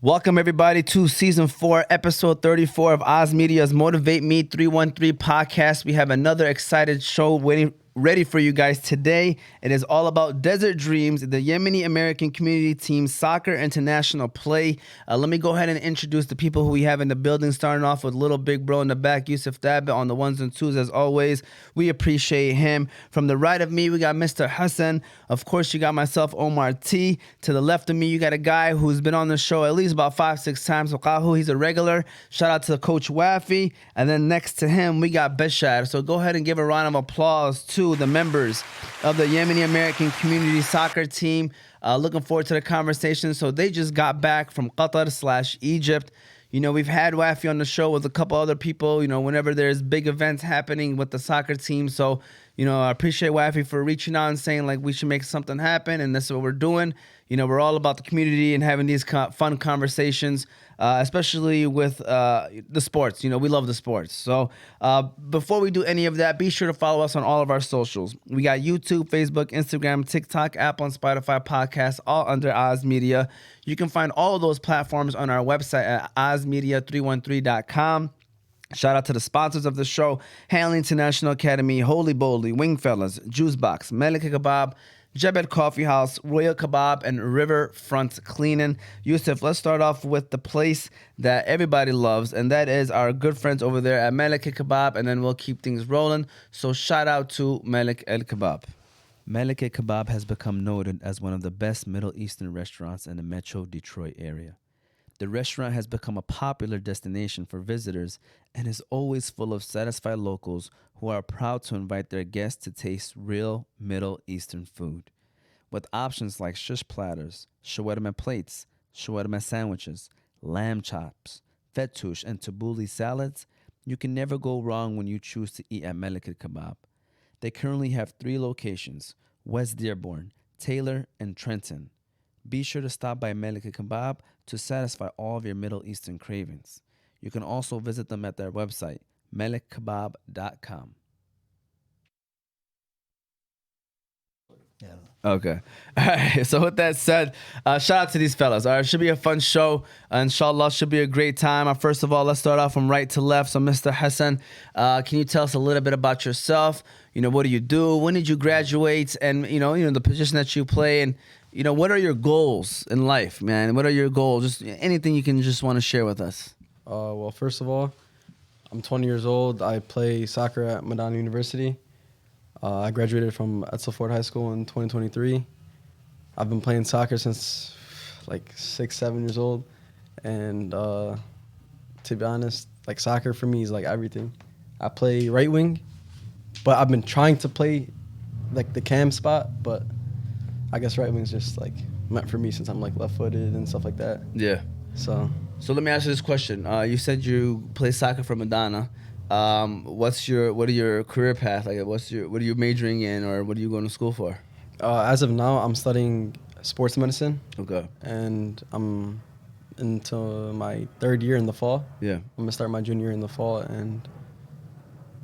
Welcome everybody to season 4, episode 34 of Oz Media's Motivate Me 313 podcast. We have another excited show ready for you guys today. It is all about Desert Dreams, the Yemeni-American community team soccer international play. Let me go ahead and introduce the people who we have in the building, starting off with little big bro in the back, Yusuf Thabit on the ones and twos as always. We appreciate him. From the right of me, we got Mr. Hassan. Of course, you got myself, Omar T. To the left of me, you got a guy who's been on the show at least about 5-6 times. He's a regular. Shout out to Coach Wafi. And then next to him, we got Bashar. So go ahead and give a round of applause to the members of the Yemeni-American community soccer team. Looking forward to the conversation. So they just got back from Qatar/Egypt. You know, we've had Wafi on the show with a couple other people, you know, whenever there's big events happening with the soccer team. So, you know, I appreciate Wafi for reaching out and saying, like, we should make something happen, and that's what we're doing. You know, we're all about the community and having these fun conversations, especially with the sports. You know, we love the sports. So before we do any of that, be sure to follow us on all of our socials. We got YouTube, Facebook, Instagram, TikTok, Apple, and Spotify podcasts, all under Oz Media. You can find all of those platforms on our website at ozmedia313.com. Shout out to the sponsors of the show: Hanley International Academy, Holy Boldly, Wingfellas, Juice Box, Malik Kebab, Jebel Coffee House, Royal Kebab, and Riverfront Cleaning. Yusuf, let's start off with the place that everybody loves, and that is our good friends over there at Malik Kebab, and then we'll keep things rolling. So shout out to Malik El Kebab. Malik Kebab has become noted as one of the best Middle Eastern restaurants in the Metro Detroit area. The restaurant has become a popular destination for visitors and is always full of satisfied locals who are proud to invite their guests to taste real Middle Eastern food. With options like shish platters, shawarma plates, shawarma sandwiches, lamb chops, fattoush, and tabbouleh salads, you can never go wrong when you choose to eat at Malik Kebab. They currently have 3 locations: West Dearborn, Taylor, and Trenton. Be sure to stop by Malik Kebab to satisfy all of your Middle Eastern cravings. You can also visit them at their website, malikkebab.com. Yeah. Okay. All right. So with that said, shout out to these fellas. All right. Should be a fun show. Inshallah, should be a great time. First of all, let's start off from right to left. So Mr. Hassan, can you tell us a little bit about yourself? You know, what do you do? When did you graduate? And, you know, the position that you play, and, you know, what are your goals in life, man? What are your goals? Just anything you can just want to share with us. Well, first of all, I'm 20 years old. I play soccer at Madonna University. I graduated from Etzelford High School in 2023. I've been playing soccer since like 6-7 years old. And to be honest, like, soccer for me is like everything. I play right wing, but I've been trying to play like the cam spot, but I guess right wing's just like meant for me since I'm like left-footed and stuff like that. Yeah. So let me ask you this question. You said you play soccer for Madonna. What are your career path? Like, what are you majoring in, or what are you going to school for? As of now, I'm studying sports medicine. Okay. And I'm into my 3rd year in the fall. Yeah. I'm gonna start my junior in the fall, and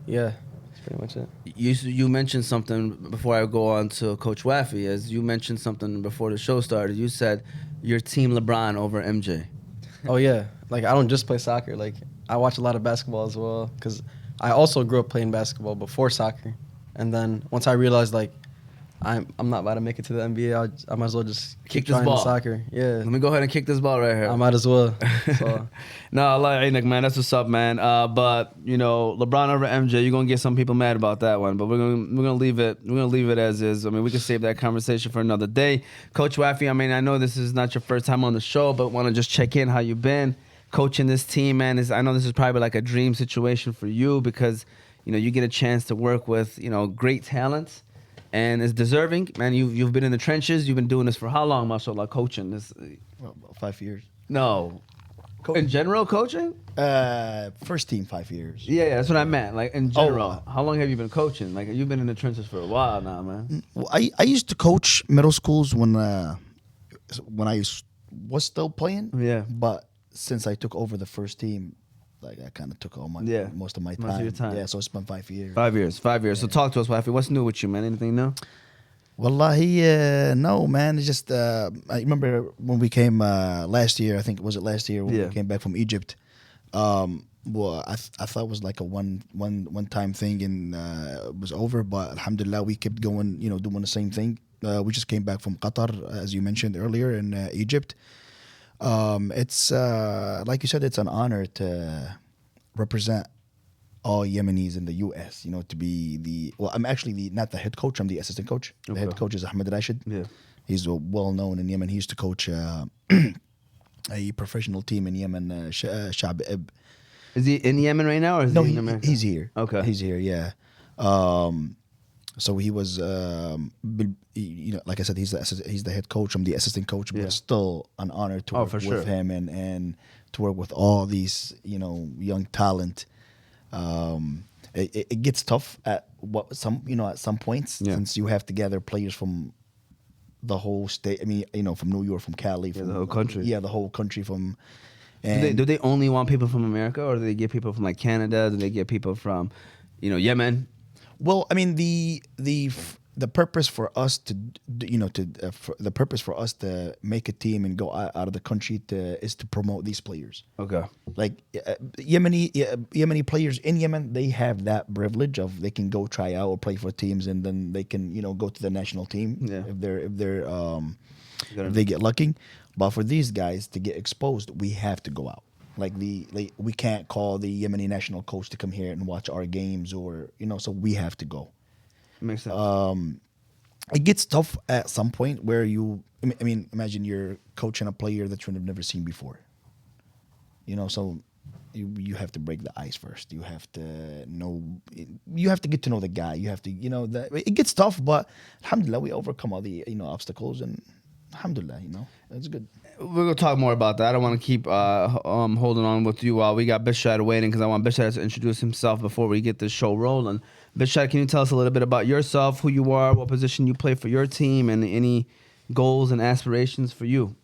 yeah, that's pretty much it. You mentioned something before I go on to Coach Wafi. As you mentioned something before the show started, you said you're Team LeBron over MJ. Oh yeah, like, I don't just play soccer. Like, I watch a lot of basketball as well, because I also grew up playing basketball before soccer. And then once I realized, like, I'm not about to make it to the NBA, I might as well just kick keep this trying ball. Soccer. Yeah. Let me go ahead and kick this ball right here. I might as well. So. No, I like Ainak, man. That's what's up, man. But, you know, LeBron over MJ, you're gonna get some people mad about that one. But we're gonna leave it. We're gonna leave it as is. I mean, we can save that conversation for another day. Coach Wafi, I mean, I know this is not your first time on the show, but want to just check in how you've been coaching this team, man. I know this is probably like a dream situation for you, because, you know, you get a chance to work with, you know, great talents, and it's deserving, man. You've been in the trenches. You've been doing this for how long, mashallah, coaching this? Well, about 5 years. No, in general, coaching. First team 5 years. Yeah, that's what I meant. Like, in general, how long have you been coaching? Like, you've been in the trenches for a while now, man. Well, I used to coach middle schools when I was still playing. Yeah. But since I took over the first team, like, I kind of took all most of my time. Most of your time. Yeah, so it's been 5 years. 5 years. 5 years. So talk to us, Wafi. What's new with you, man? Anything new? Wallahi, no, man. It's just I remember when we came last year. I think was it last year when Yeah. we came back from Egypt. Well, I thought it was like a one time thing and it was over. But alhamdulillah, we kept going. Doing the same thing. We just came back from Qatar, as you mentioned earlier, in Egypt. It's like you said, it's an honor to represent all Yemenis in the U.S. To be I'm actually not the head coach. I'm the assistant coach. The head Okay. coach is Ahmed Rashid. Yeah. He's well known in Yemen. He used to coach a professional team in Yemen, Shab Ib. Is he in Yemen right now, or is No, he in America? he's here. Okay. He's here. Yeah. So he was, like I said, he's the head coach. I'm the assistant coach, but Yeah. it's still an honor to work for with sure. him and to work with all these young talent. It gets tough at some points Yeah. since you have to gather players from the whole state. I mean, from New York, from Cali, Yeah, from the whole country. Yeah, the whole country from. Do they only want people from America, or do they get people from like Canada? Do they get people from, Yemen? Well, I mean the purpose for us to the purpose for us to make a team and go out of the country is to promote these players. Okay. Like Yemeni players in Yemen, they have that privilege of they can go try out or play for teams, and then they can go to the national team Yeah. if they get lucky. But for these guys to get exposed, we have to go out. We can't call the Yemeni national coach to come here and watch our games, or so we have to go. Makes sense. It gets tough at some point where I mean, imagine you're coaching a player that you've never seen before. So you have to break the ice first. You have to get to know the guy. You have to, it gets tough, but alhamdulillah, we overcome all the, obstacles, and alhamdulillah, it's good. We're gonna talk more about that. I don't want to keep holding on with you while we got Bashar waiting, because I want Bashar to introduce himself before we get this show rolling. Bashar, can you tell us a little bit about yourself, who you are, what position you play for your team, and any goals and aspirations for you?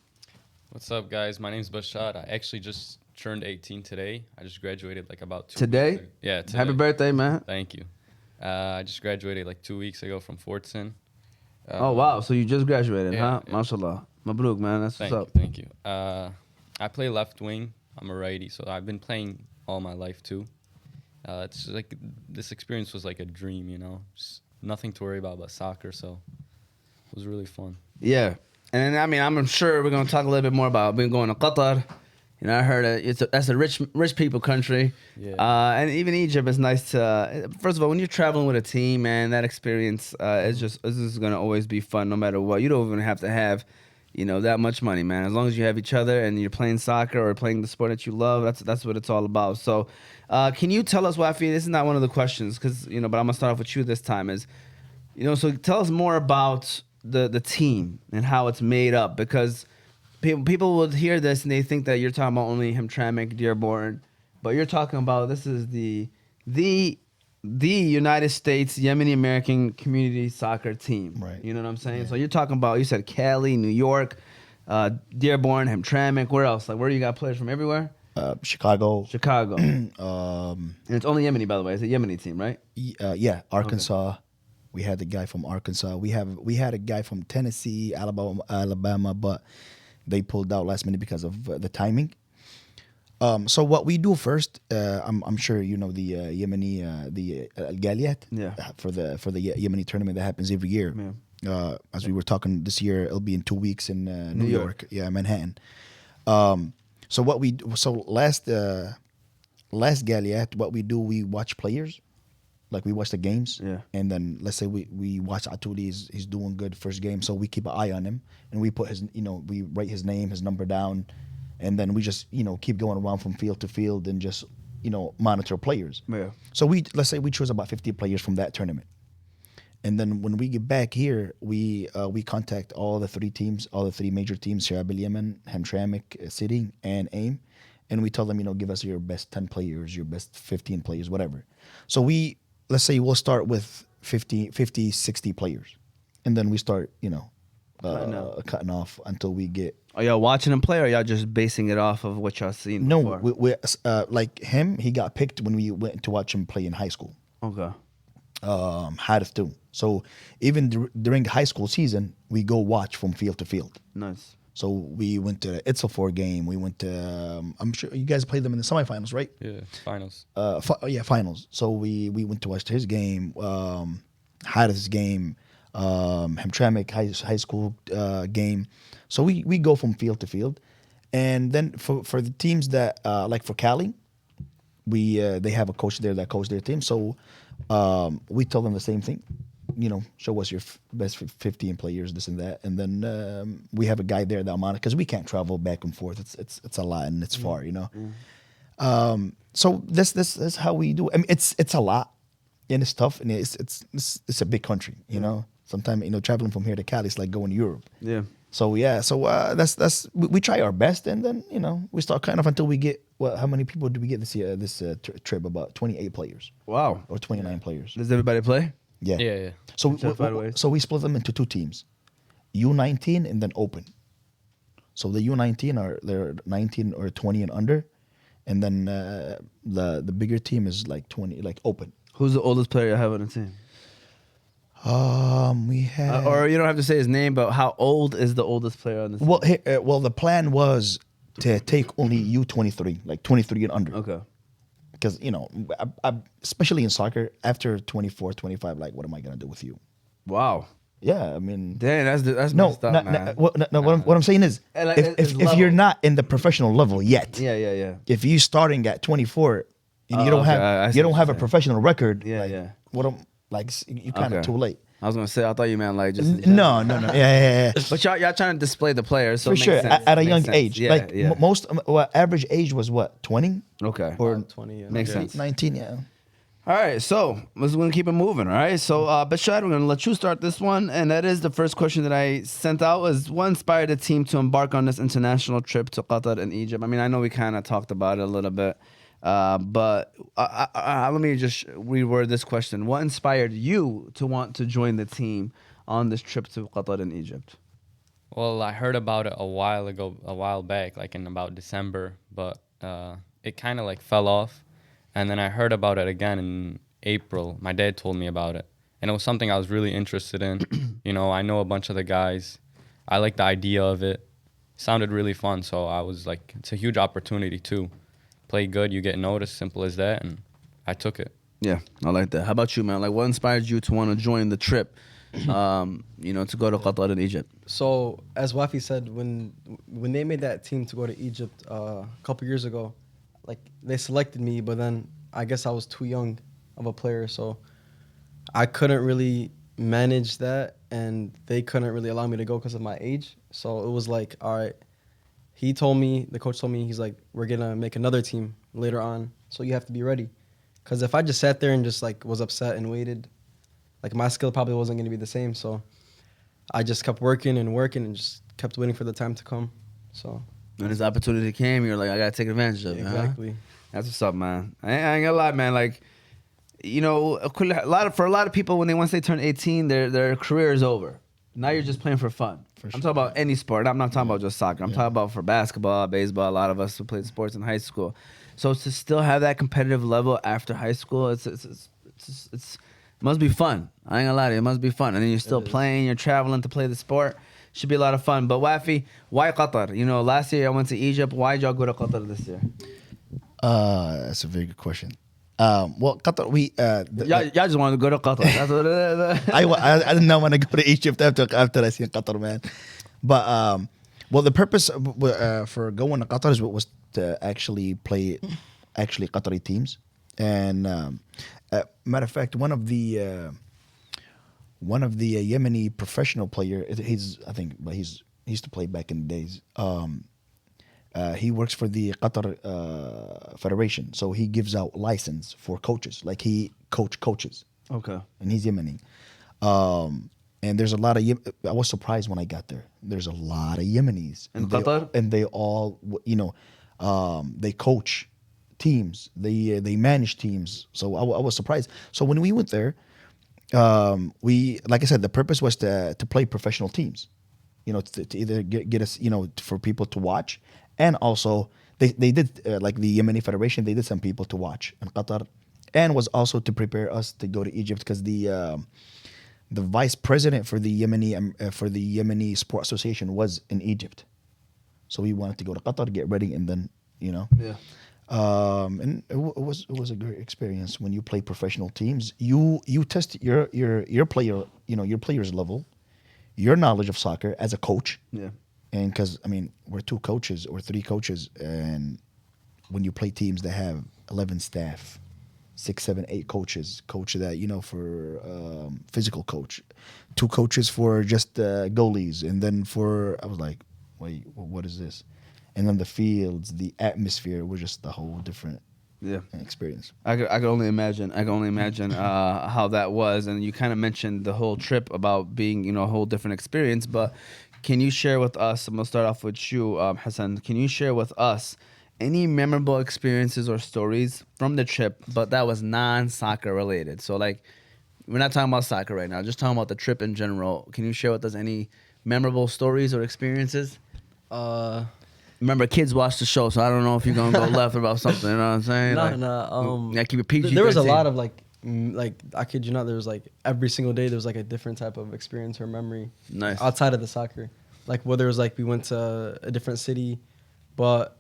What's up, guys? My name's Bashar. I actually just turned 18 today. I just graduated like about 2 Today? weeks ago. Yeah, today. Happy birthday, man. Thank you. I just graduated like 2 weeks ago from Fortson. Oh, wow. So you just graduated, yeah, huh? yeah. MashaAllah. Mabruk, man. That's what's up. Thank you. I play left wing. I'm a righty, so I've been playing all my life too. It's like this experience was like a dream, just nothing to worry about but soccer, so it was really fun. Yeah. And I mean, I'm sure we're going to talk a little bit more about being going to Qatar. I heard that's a rich people country. Yeah. And even Egypt is nice to. First of all, when you're traveling with a team, man, that experience is just going to always be fun, no matter what. You don't even have to have, that much money, man. As long as you have each other and you're playing soccer or playing the sport that you love, that's what it's all about. So, can you tell us, Wafi? This is not one of the questions, because but I'm gonna start off with you this time. So tell us more about the team and how it's made up, because people will hear this and they think that you're talking about only Hamtramck, Dearborn, but you're talking about this is the United States Yemeni-American community soccer team. Right. You know what I'm saying? Yeah. So you're talking about, you said Cali, New York, Dearborn, Hamtramck. Where else? Like, where you got players from everywhere? Chicago. Chicago. And it's only Yemeni, by the way. It's a Yemeni team, right? Yeah, Arkansas. We had the guy from Arkansas. We had a guy from Tennessee, Alabama, but they pulled out last minute because of the timing. So what we do first, I'm sure you know the Yemeni the Galiyat. Yeah. For the Yemeni tournament that happens every year. Yeah. As we were talking this year, it'll be in 2 weeks in New York. York. Yeah, Manhattan. So last Galiyat, what we do, we watch players. Like we watch the games, Yeah. and then let's say we watch Alatooli, he's doing good first game, so we keep an eye on him, and we put his, we write his name, his number down, and then we just keep going around from field to field and just monitor players. Yeah. So let's say we choose about 50 players from that tournament, and then when we get back here, we contact all the three major teams, Shab al Yemen, Hamtramck City, and AIM, and we tell them give us your best 10 players, your best 15 players, whatever. So let's say we'll start with 50, 60 players. And then we start, cutting off until we get... Are y'all watching him play, or y'all just basing it off of what y'all seen No, before? like him, he got picked when we went to watch him play in high school. Okay. Harith too. So even during high school season, we go watch from field to field. Nice. So we went to the Itzelford game. We went to, I'm sure you guys played them in the semifinals, right? Yeah, finals. Finals. So we went to watch his game, Harith's game, Hamtramck high school game. So we go from field to field. And then for the teams that, like for Cali, they have a coach there that coaches their team. So we tell them the same thing. Show us your best 15 players, this and that, and then we have a guy there that I'm on it because we can't travel back and forth. It's a lot and it's far, So this is how we do. I mean, it's a lot and it's tough and it's a big country, Sometimes traveling from here to Cali is like going to Europe. Yeah. So that's we try our best and then we start kind of until we get how many people do we get this year this trip? About 28 players. Wow. Or 29 players. Does everybody play? Yeah. Yeah. So By the way. so we split them into two teams, U19 and then open. So the U19 they're 19 or 20 and under, and then the bigger team is like 20, like open. Who's the oldest player you have on the team? We have Or you don't have to say his name, but how old is the oldest player on the team? well the plan was to take only U23, like 23 and under. Okay. Because I, especially in soccer, after 24, 25, like what am I gonna do with you? Wow. Yeah, I mean, Dang, that's no, messed up, no, man. what I'm saying is, And like, if it's you're level. not in the professional level yet, Yeah. if you starting at 24 and Oh, you don't okay, I have see you don't what have you're a saying. professional record, Yeah, like, yeah. what am like you kind of Okay. too late. I was gonna say, I thought you meant like just in general. No, yeah. But y'all trying to display the players, so For it makes sure, sense. at a Makes young sense. age, Yeah, like yeah. most average age was what 20 Okay. or 20. Makes yeah. sense. 19, yeah. All right, so we're gonna keep it moving. All right, so Bashar, we're gonna let you start this one, and that is the first question that I sent out was what inspired the team to embark on this international trip to Qatar and Egypt. I mean, I know we kind of talked about it a little bit, but let me just reword this question: what inspired you to want to join the team on this trip to Qatar and Egypt? Well, I heard about it a while back, like in about December, but it kind of like fell off. And then I heard about it again in April. My dad told me about it. And it was something I was really interested in. I know a bunch of the guys. I like the idea of it. Sounded really fun. So I was like, it's a huge opportunity too. Play good, you get noticed, simple as that. And I took it. Yeah, I like that. How about you, man? Like, what inspired you to want to join the trip? To go to Qatar and Egypt. So as Wafi said, when they made that team to go to Egypt a couple years ago, like they selected me, but then I guess I was too young of a player, so I couldn't really manage that, and they couldn't really allow me to go because of my age. So it was like, all right. The coach told me, he's like, we're gonna make another team later on, so you have to be ready. Because if I just sat there and just like was upset and waited, like my skill probably wasn't gonna be the same. So I just kept working and just kept waiting for the time to come. So When this opportunity came, you're like, I gotta take advantage of it. Huh? exactly. That's what's up, man. I ain't gonna lie, man. Like, for a lot of people, once they turn 18, their career is over. Now you're just playing for fun. I'm talking about any sport. I'm not talking about just soccer. I'm talking about for basketball, baseball. A lot of us who played sports in high school. So to still have that competitive level after high school, it must be fun. I ain't gonna lie to you, it must be fun. And then you're still playing, you're traveling to play the sport. Should be a lot of fun. But Wafi, why Qatar? Last year I went to Egypt. Why did y'all go to Qatar this year? That's a very good question. Well, Qatar, Y'all just wanted to go to Qatar. That's what it is. I did not want to go to Egypt after I seen Qatar, man. But well, the purpose for going to Qatar was to actually play Qatari teams. And matter of fact, one of the Yemeni professional player, he used to play back in the days. He works for the Qatar Federation, so he gives out license for coaches. Like he coaches. Okay. And he's Yemeni. And there's a lot of I was surprised when I got there. There's a lot of Yemenis In Qatar? and they all they coach teams. They manage teams. So I was surprised. So when we went there, we, like I said, the purpose was to play professional teams. To either get us, for people to watch, and also they did like the Yemeni Federation. They did some people to watch in Qatar, and was also to prepare us to go to Egypt because the vice president for the Yemeni Sport Association was in Egypt, so we wanted to go to Qatar to get ready, and then Yeah. and it was a great experience. When you play professional teams, you test your player, your player's level, your knowledge of soccer as a coach. Yeah. And because we're 2 coaches or 3 coaches, and when you play teams that have 11 staff, 6, 7, 8 coaches, coach that for physical coach, 2 coaches for just goalies, and then I was like, wait, what is this? And then the fields, the atmosphere was just a whole different experience. I could only imagine. I can only imagine how that was. And you kind of mentioned the whole trip about being, a whole different experience. But can you share with us? I'm gonna start off with you, Hassan. Can you share with us any memorable experiences or stories from the trip, but that was non-soccer related? So like, we're not talking about soccer right now. Just talking about the trip in general. Can you share with us any memorable stories or experiences? Remember, kids watch the show, so I don't know if you're gonna go left about something. You know what I'm saying? Yeah, keep it PG. There was a lot of like I kid you not, there was like every single day there was like a different type of experience or memory. Nice. Outside of the soccer, like whether it was like we went to a different city, but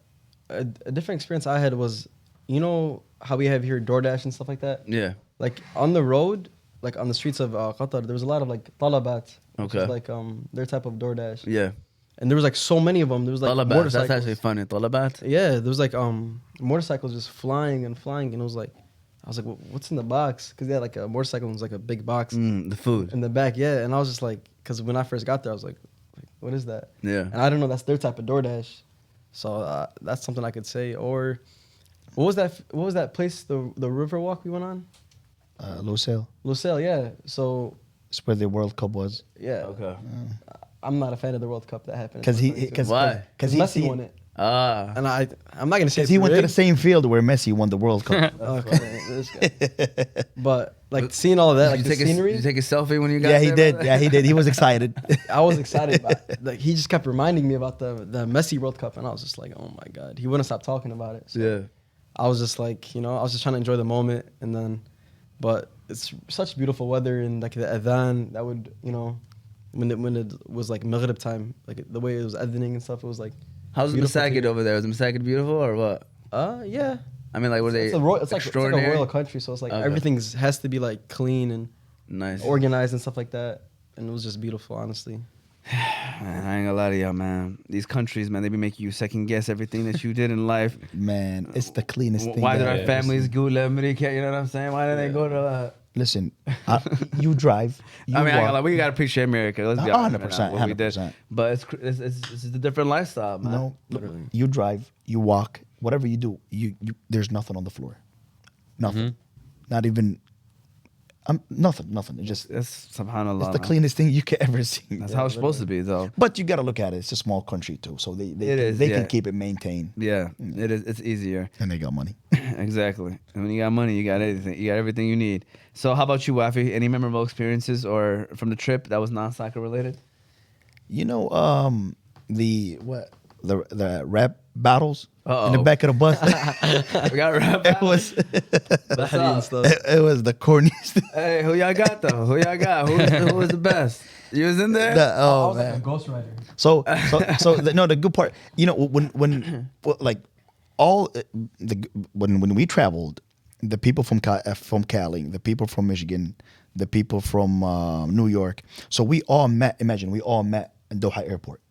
a different experience I had was, how we have here DoorDash and stuff like that. Yeah. Like on the road, like on the streets of Qatar, there was a lot of like talabat. Which Okay. is like their type of DoorDash. Yeah. And there was like so many of them. There was like Talabat. motorcycles. That's actually funny. Talabat. Yeah, there was like motorcycles just flying and flying, and it was like, I was like, what's in the box? Because they had like a motorcycle and it was like a big box The food. in the back. Yeah, and I was just like, because when I first got there, I was like, what is that? Yeah. And I don't know, that's their type of DoorDash. So that's something I could say. Or what was that? What was that place? The river walk we went on? Lucille. Lucille. Yeah. So It's where the World Cup was. yeah. Okay. I'm not a fan of the World Cup that happened. Because Why? Because Messi won it. And I'm not gonna say he went to the rigged. same field where Messi won the World Cup. Okay, this guy. But like seeing all of that, like Did the you take scenery. Did you take a selfie when you got Yeah, there? he did. brother? Yeah, he did. He was excited. I was excited about it. Like he just kept reminding me about the Messi World Cup, and I was just like, oh my god, he wouldn't stop talking about it. So Yeah. I was just like, I was just trying to enjoy the moment, and then, but it's such beautiful weather, and like the adhan that would, when it was like maghrib time, like the way it was adhaning and stuff, it was like. How's the beautiful Masajid too. over there? Is the Masajid beautiful or what? Yeah. I mean, like, were they It's like a extraordinary? royal country, so it's like Okay. everything has to be like clean and Nice. organized and stuff like that, and it was just beautiful, honestly. Man, I ain't gonna lie to y'all, man. These countries, man, they be making you second guess everything that you did in life. Man, it's the cleanest thing. Why did that our I've families go to America? You know what I'm saying? Why did they go to? Listen, you drive. You I mean, I ain't walk. gonna lie, we gotta appreciate America. Let's be honest, 100%, man, what we did. 100%. But it's a different lifestyle, man. No, Literally. you drive, you walk, whatever you do, you there's nothing on the floor, nothing, not even, nothing. It just It's subhanallah. it's the man. cleanest thing you can ever see. That's how it's supposed to be, though. But you got to look at it. It's a small country too, so they It can is, keep it maintained, Yeah, it is. It's easier. and they got money. Exactly. And when you got money, you got everything. You got everything you need. So, how about you, Wafi? Any memorable experiences or from the trip that was non-soccer related? The rap battles in the Uh-oh. back of the bus. We got rap. it was What's up? it was the corniest. Hey, who y'all got though? Who y'all got? Who was the best? You was in there? Oh man. ghostwriter. So the good part, when like all when we traveled, the people from Cali, the people from Michigan, the people from New York, so we all met. Imagine we all met in Doha Airport.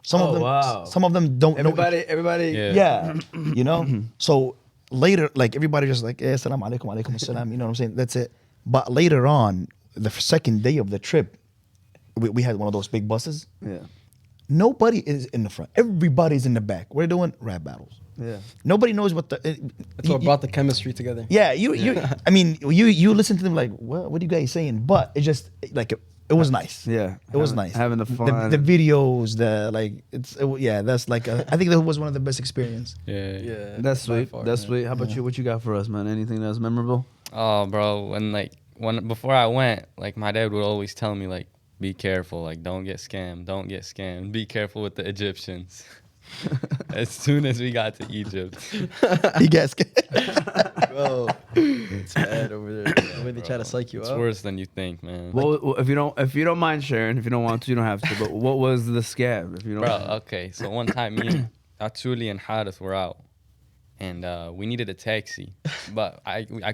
Some of them, wow. some of them don't know. Everybody. Yeah. Yeah, So later, like everybody just like, assalamu alaikum, alaikum assalam. You know what I'm saying? That's it. But later on, the second day of the trip, we had one of those big buses. Yeah. Nobody is in the front. Everybody's in the back. We're doing rap battles. Yeah. Nobody knows what the. That's what brought the chemistry together. Yeah, you. I mean, you listen to them like, what are you guys saying? But it just like it was nice. Yeah. It was nice. Having the fun. The videos, that's like I think that was one of the best experience. Yeah. Yeah. That's by sweet. far, That's yeah. sweet. How about you? What you got for us, man? Anything that's memorable? Oh, bro, when before I went, like my dad would always tell me like, be careful, like don't get scammed, be careful with the Egyptians. As soon as we got to Egypt, He gets Bro, it's bad. Try to psych you It's up. worse than you think, man. Well, if you don't mind sharing, if you don't want to, you don't have to. But what was the scam? If you don't, Bro, okay. So one time, me and Alatooli and Harith were out, and we needed a taxi, but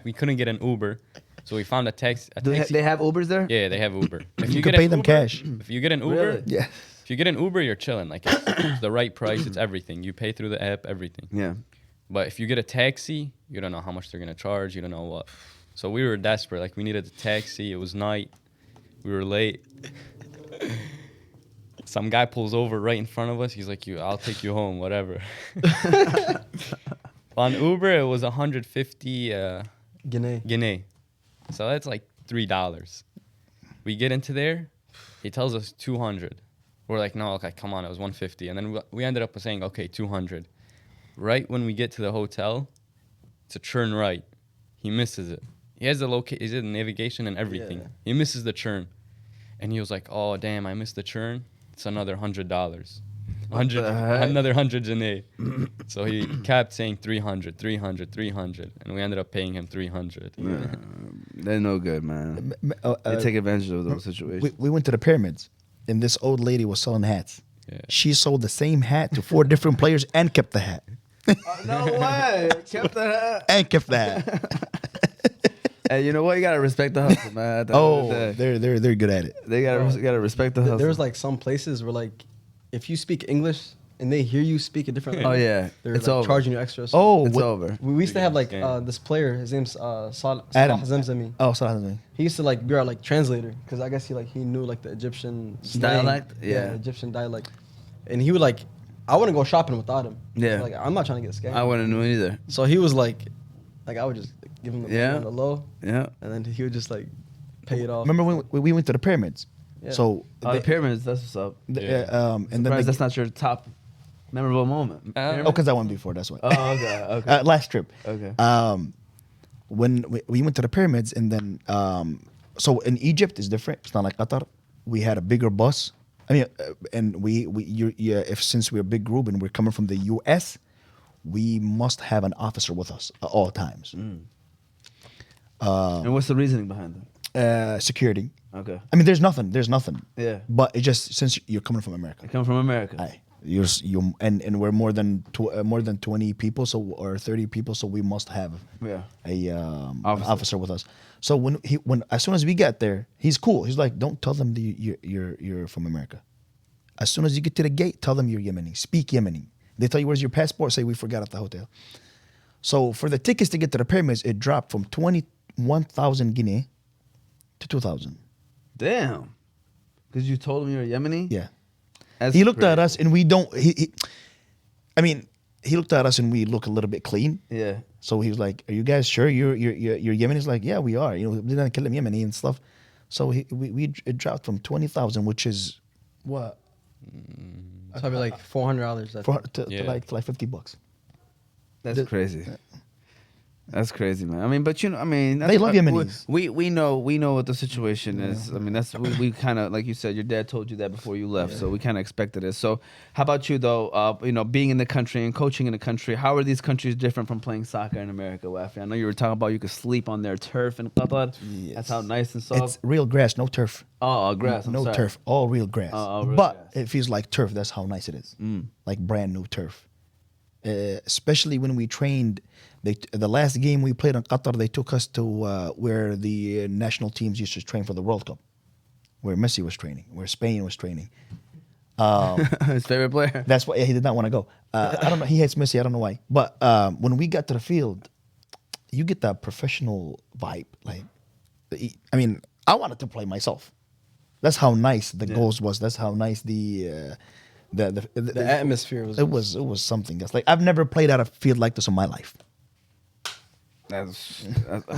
we couldn't get an Uber, so we found a taxi. They have Ubers there. Yeah, they have Uber. If You get can an pay them Uber- cash. If you get an Uber, Really? Yeah. if you get an Uber, you're chilling. Like it's the right price. It's everything. You pay through the app, everything. Yeah. But if you get a taxi, you don't know how much they're gonna charge. You don't know what. So we were desperate. Like we needed a taxi. It was night. We were late. Some guy pulls over right in front of us. He's like, I'll take you home, whatever." On Uber, it was 150 Guinea. So that's like $3. We get into there. He tells us 200. We're like, no, okay, come on, it was 150. And then we ended up saying, okay, 200. Right when we get to the hotel, it's a turn right. He misses it. He has the navigation and everything. Yeah. He misses the turn. And he was like, oh, damn, I missed the turn. It's another $100. Another 100 Janae. So he kept saying 300, 300, 300. And we ended up paying him 300. They're no good, man. They take advantage of those situations. We went to the pyramids, and this old lady was selling hats. Yeah. She sold the same hat to 4 different players and kept the hat. No way. Kept that. And kept the hat. Hey, you know what? You gotta respect the hustle, man. At the end of the Oh, day. they're good at it. They gotta respect the hustle. There was like some places where like, if you speak English and they hear you speak a different Oh language, yeah, they're it's like over. charging you extra. So Oh, It's over. we used to have like Damn. this player. His name's Adam. Zamzami. Oh, sorry. He used to like be our like translator because I guess he knew like the Egyptian slang. Dialect? Yeah. Egyptian dialect, and he would like, I wouldn't go shopping without him. Yeah. Like I'm not trying to get scammed. I wouldn't know either. So he was like I would just give him the money Yeah. on the low, Yeah. and then he would just like pay it off. Remember when we went to the pyramids? Yeah. So The pyramids. That's what's up. and then Surprised that's not your top memorable moment. because I went before. That's why. Oh, okay. Okay. Last trip. Okay. When we went to the pyramids, and then so in Egypt is different. It's not like Qatar. We had a bigger bus. I mean, and if since we're a big group and we're coming from the U.S., we must have an officer with us at all times. And what's the reasoning behind that? Security. Okay. I mean, there's nothing. Yeah. But it just since you're coming from America. I come from America. Aye. And we're more than 20 people, or 30 people, so we must have Yeah. a officer with us. So when as soon as we get there, he's cool. He's like, don't tell them you're from America. As soon as you get to the gate, tell them you're Yemeni. Speak Yemeni. They tell you where's your passport. Say we forgot at the hotel. So for the tickets to get to the pyramids, it dropped from 21,000 Guinea to 2,000. Damn. Because you told him you're Yemeni. Yeah. That's He looked at crazy. us and we don't. He looked at us and we look a little bit clean. Yeah. So he was like, "Are you guys sure you're Yemeni?" He's like, "Yeah, we are. You know, we didn't kill him Yemeni and stuff." So it dropped from 20,000, which is what Probably like $400. to like $50. That's crazy. That's crazy, man. I mean, but that's They love what- Yemenis. We know what the situation is. I mean, that's we kind of, like you said, your dad told you that before you left, so we kind of expected it. So, how about you though? Being in the country and coaching in the country, how are these countries different from playing soccer in America, Wafi? I know you were talking about you could sleep on their turf in Qatar. Yes. That's how nice and soft. It's real grass, no turf. Grass. I'm no sorry. turf, all real grass. All real but grass. it feels like turf. That's how nice it is. Like brand new turf. Especially when we trained. The last game we played in Qatar, they took us to where the national teams used to train for the World Cup, where Messi was training, where Spain was training. His favorite player. That's why he did not want to go. I don't know. He hates Messi. I don't know why. But when we got to the field, you get that professional vibe. Like, I mean, I wanted to play myself. That's how nice the goals was. That's how nice the atmosphere was. It was something. That's like I've never played at a field like this in my life. How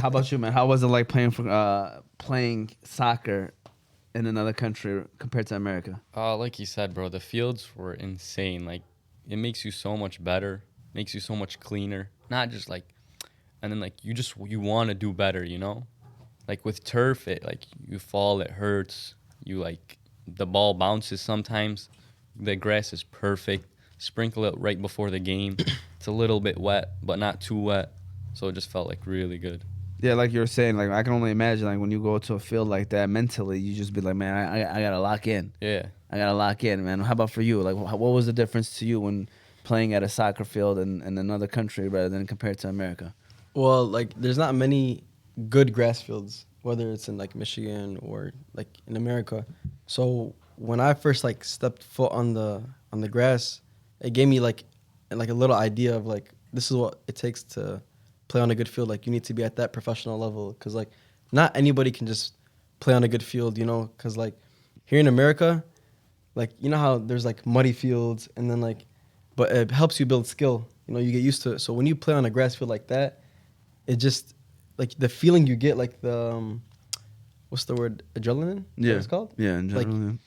about you, man? How was it like playing soccer in another country compared to America? Like you said, bro, the fields were insane. Like, it makes you so much better, makes you so much cleaner. Not just like, and then like you want to do better, you know? Like with turf, you fall, it hurts. The ball bounces sometimes. The grass is perfect. Sprinkle it right before the game. It's a little bit wet, but not too wet. So it just felt like really good. Yeah, like you were saying, like I can only imagine, like when you go to a field like that, mentally, you just be like, man, I gotta lock in. Yeah. I gotta lock in, man. How about for you? Like, what was the difference to you when playing at a soccer field in another country rather than compared to America? Well, like there's not many good grass fields, whether it's in like Michigan or like in America. So when I first like stepped foot on the grass, it gave me like a little idea of like this is what it takes to play on a good field. Like you need to be at that professional level because like not anybody can just play on a good field, you know. Because like here in America, like you know how there's like muddy fields and then like, but it helps you build skill. You know, you get used to it. So when you play on a grass field like that, it just like the feeling you get, like the what's the word, adrenaline? Is that what it's called? Yeah, in Like general,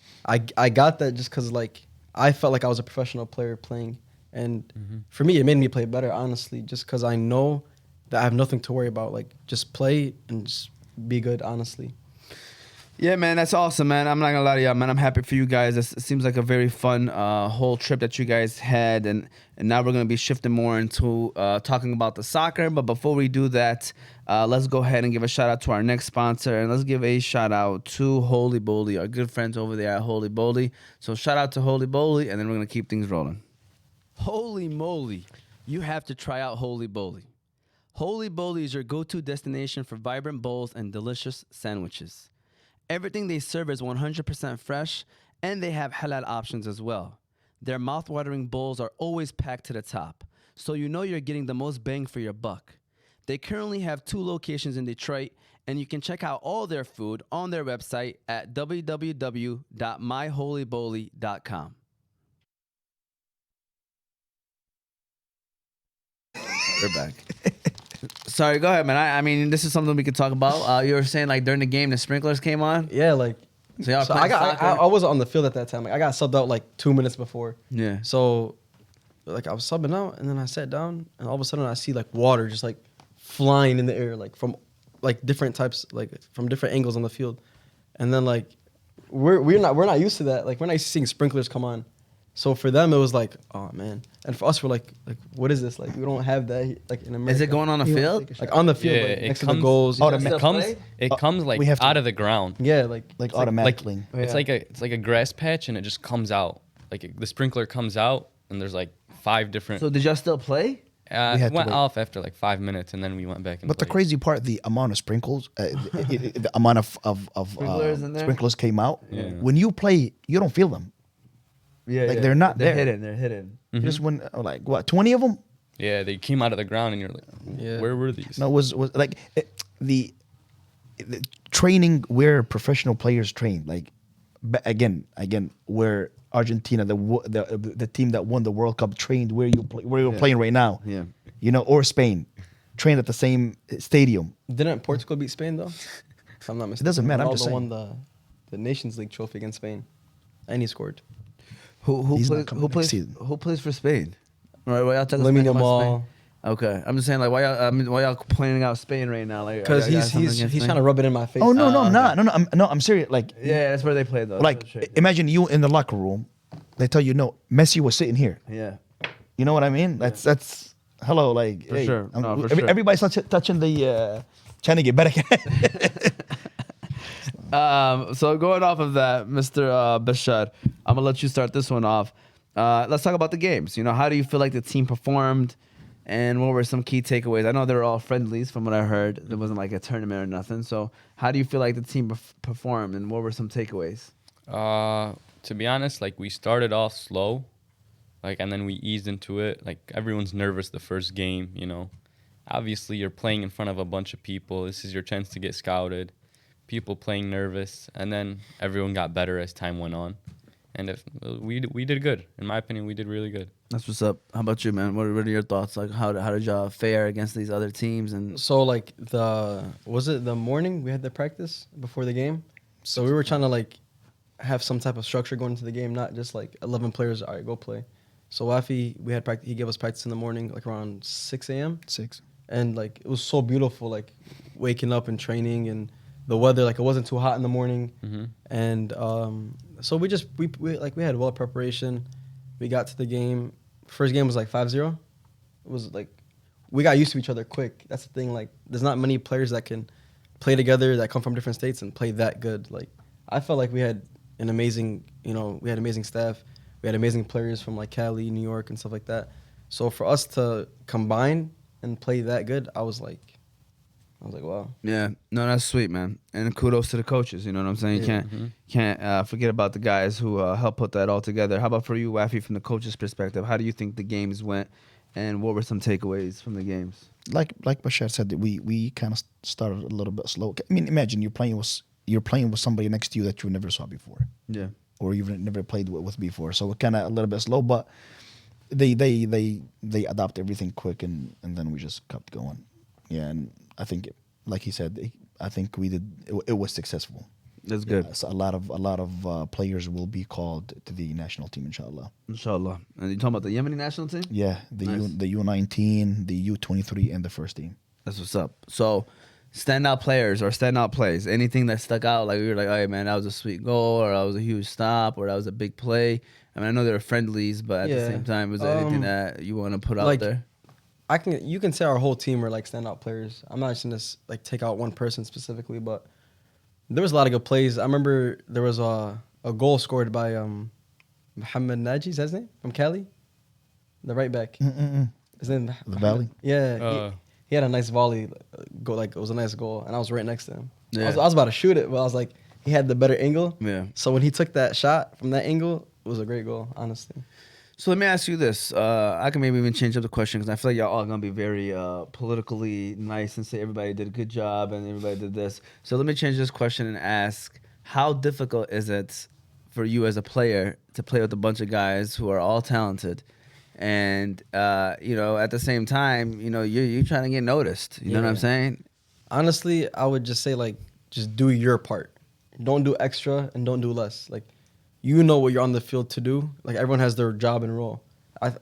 I got that just because like I felt like I was a professional player playing, and Mm-hmm. for me it made me play better, honestly, just because I know that I have nothing to worry about. Like just play and just be good, honestly. Yeah, man, that's awesome, man. I'm not gonna lie to you, man. I'm happy for you guys. It seems like a very fun whole trip that you guys had, and now we're gonna be shifting more into talking about the soccer. But before we do that, let's go ahead and give a shout out to our next sponsor, and let's give a shout out to Holy Bowly, our good friends over there at Holy Bowly. So shout out to Holy Bowly, and then we're gonna keep things rolling. Holy moly, you have to try out Holy Bowly. Holy Bowly is your go-to destination for vibrant bowls and delicious sandwiches. Everything they serve is 100% fresh, and they have halal options as well. Their mouth-watering bowls are always packed to the top, so you know you're getting the most bang for your buck. They currently have 2 locations in Detroit, and you can check out all their food on their website at www.myholybowly.com. We're back. Sorry, go ahead, man. I mean, this is something we could talk about. You were saying like during the game, the sprinklers came on. Yeah, like So y'all so playing I soccer? wasn't on the field at that time. Like I got subbed out like 2 minutes before. Yeah. So like I was subbing out and then I sat down and all of a sudden I see like water just like flying in the air, like from like different types, like from different angles on the field. And then like we're not used to that. Like we're not used to seeing sprinklers come on. So for them it was like, oh man. And for us we're like what is this? Like we don't have that like in America. Is it going on the field? Like on the field, Yeah, like, it next to the comes- goals. Oh, you the know? It comes. It comes like we have to- out of the ground. Yeah, Like it's automatically. It's like a grass patch, and it just comes out. Like the sprinkler comes out, and there's like 5 different. So did y'all still play? We had It to went wait. off after like 5 minutes, and then we went back and But the played. crazy part, the amount of sprinkles, the amount of Sprinklers in there? sprinklers came out. Yeah. When you play, you don't feel them. Yeah, Like, they're not there. hidden. They're hidden. Just when like what 20 of them? Yeah, they came out of the ground, and you're like, Yeah. where were these? No, was like the training where professional players train. Like again, where Argentina, the team that won the World Cup, trained where you're playing right now. Yeah. You know, or Spain, trained at the same stadium. Didn't Portugal beat Spain though? If I'm not mistaken. doesn't matter, I'm just Ronaldo won saying. the Nations League trophy against Spain, and he scored. Who He's not plays? coming Who next plays? season. Who plays for Spain? Right, why y'all talking Lamine smack about Yamal. Spain? Okay, I'm just saying like why y'all pointing out Spain right now? Like Because y'all got something he's against Spain? trying to rub it in my face. Oh no, no, okay. no, I'm serious. Like Yeah, that's where they play though. like That's right. imagine you in the locker room. They tell you no, Messi was sitting here. Yeah. You know what I mean? That's hello, like For sure. No, for sure. everybody's touching the trying to get better. So going off of that, Mr. Bashar, I'm gonna let you start this one off. Let's talk about the games. You know, how do you feel like the team performed, and what were some key takeaways? I know they were all friendlies, from what I heard. It wasn't like a tournament or nothing. So, how do you feel like the team performed, and what were some takeaways? To be honest, like we started off slow, like and then we eased into it. Like everyone's nervous the first game, you know. Obviously, you're playing in front of a bunch of people. This is your chance to get scouted. People playing nervous, and then everyone got better as time went on. And if we did good, in my opinion, we did really good. That's what's up. How about you, man? What are your thoughts? Like, how did y'all fare against these other teams? And So like was it the morning we had the practice before the game? So we were trying to like have some type of structure going into the game, not just like 11 players. All right, go play. So Wafi, we had practice. He gave us practice in the morning, like around 6 a.m. 6. And like it was so beautiful, like waking up and training, and the weather, like it wasn't too hot in the morning. Mm-hmm. And so we had well preparation. We got to the game. First game was like 5-0. It was like we got used to each other quick. That's the thing. Like, there's not many players that can play together that come from different states and play that good. Like, I felt like we had an amazing, we had amazing staff. We had amazing players from like Cali, New York, and stuff like that. So for us to combine and play that good, I was like, wow. Yeah, no, that's sweet, man. And kudos to the coaches. You know what I'm saying? You Yeah. can't forget about the guys who helped put that all together. How about for you, Wafi, from the coach's perspective? How do you think the games went, and what were some takeaways from the games? Like Bashar said, that we kind of started a little bit slow. I mean, imagine you're playing with somebody next to you that you never saw before, Yeah, or you've never played with before. So we're kind of a little bit slow, but they adapt everything quick, and then we just kept going. Yeah, and I think, like he said, I think we did. It was successful. that's good. Yeah, so a lot of players will be called to the national team, inshallah. Inshallah. And you talking about the Yemeni national team? Yeah, the Nice. the U19, the U23, and the first team. That's what's up. So, standout players or standout plays. Anything that stuck out, like we were like, "Hey, man, that was a sweet goal, or that was a huge stop, or that was a big play." I mean, I know they were friendlies, but at the Yeah. same time, was there anything that you want to put out like, there? You can say our whole team were like standout players. I'm not just gonna like take out one person specifically, but there was a lot of good plays. I remember there was a goal scored by Mohamed Naji, is that his name? From Cali? The right back. His name The Valley? Yeah. He had a nice volley go, like it was a nice goal, and I was right next to him. Yeah. I was about to shoot it, but I was like, he had the better angle. Yeah. So when he took that shot from that angle, it was a great goal, honestly. So let me ask you this. I can maybe even change up the question because I feel like y'all all gonna be very politically nice and say everybody did a good job and everybody did this. So let me change this question and ask: how difficult is it for you as a player to play with a bunch of guys who are all talented, and at the same time, you're trying to get noticed. You know what I'm Yeah. saying? Honestly, I would just say like, just do your part. Don't do extra and don't do less. Like, you know what you're on the field to do. Like, everyone has their job and role.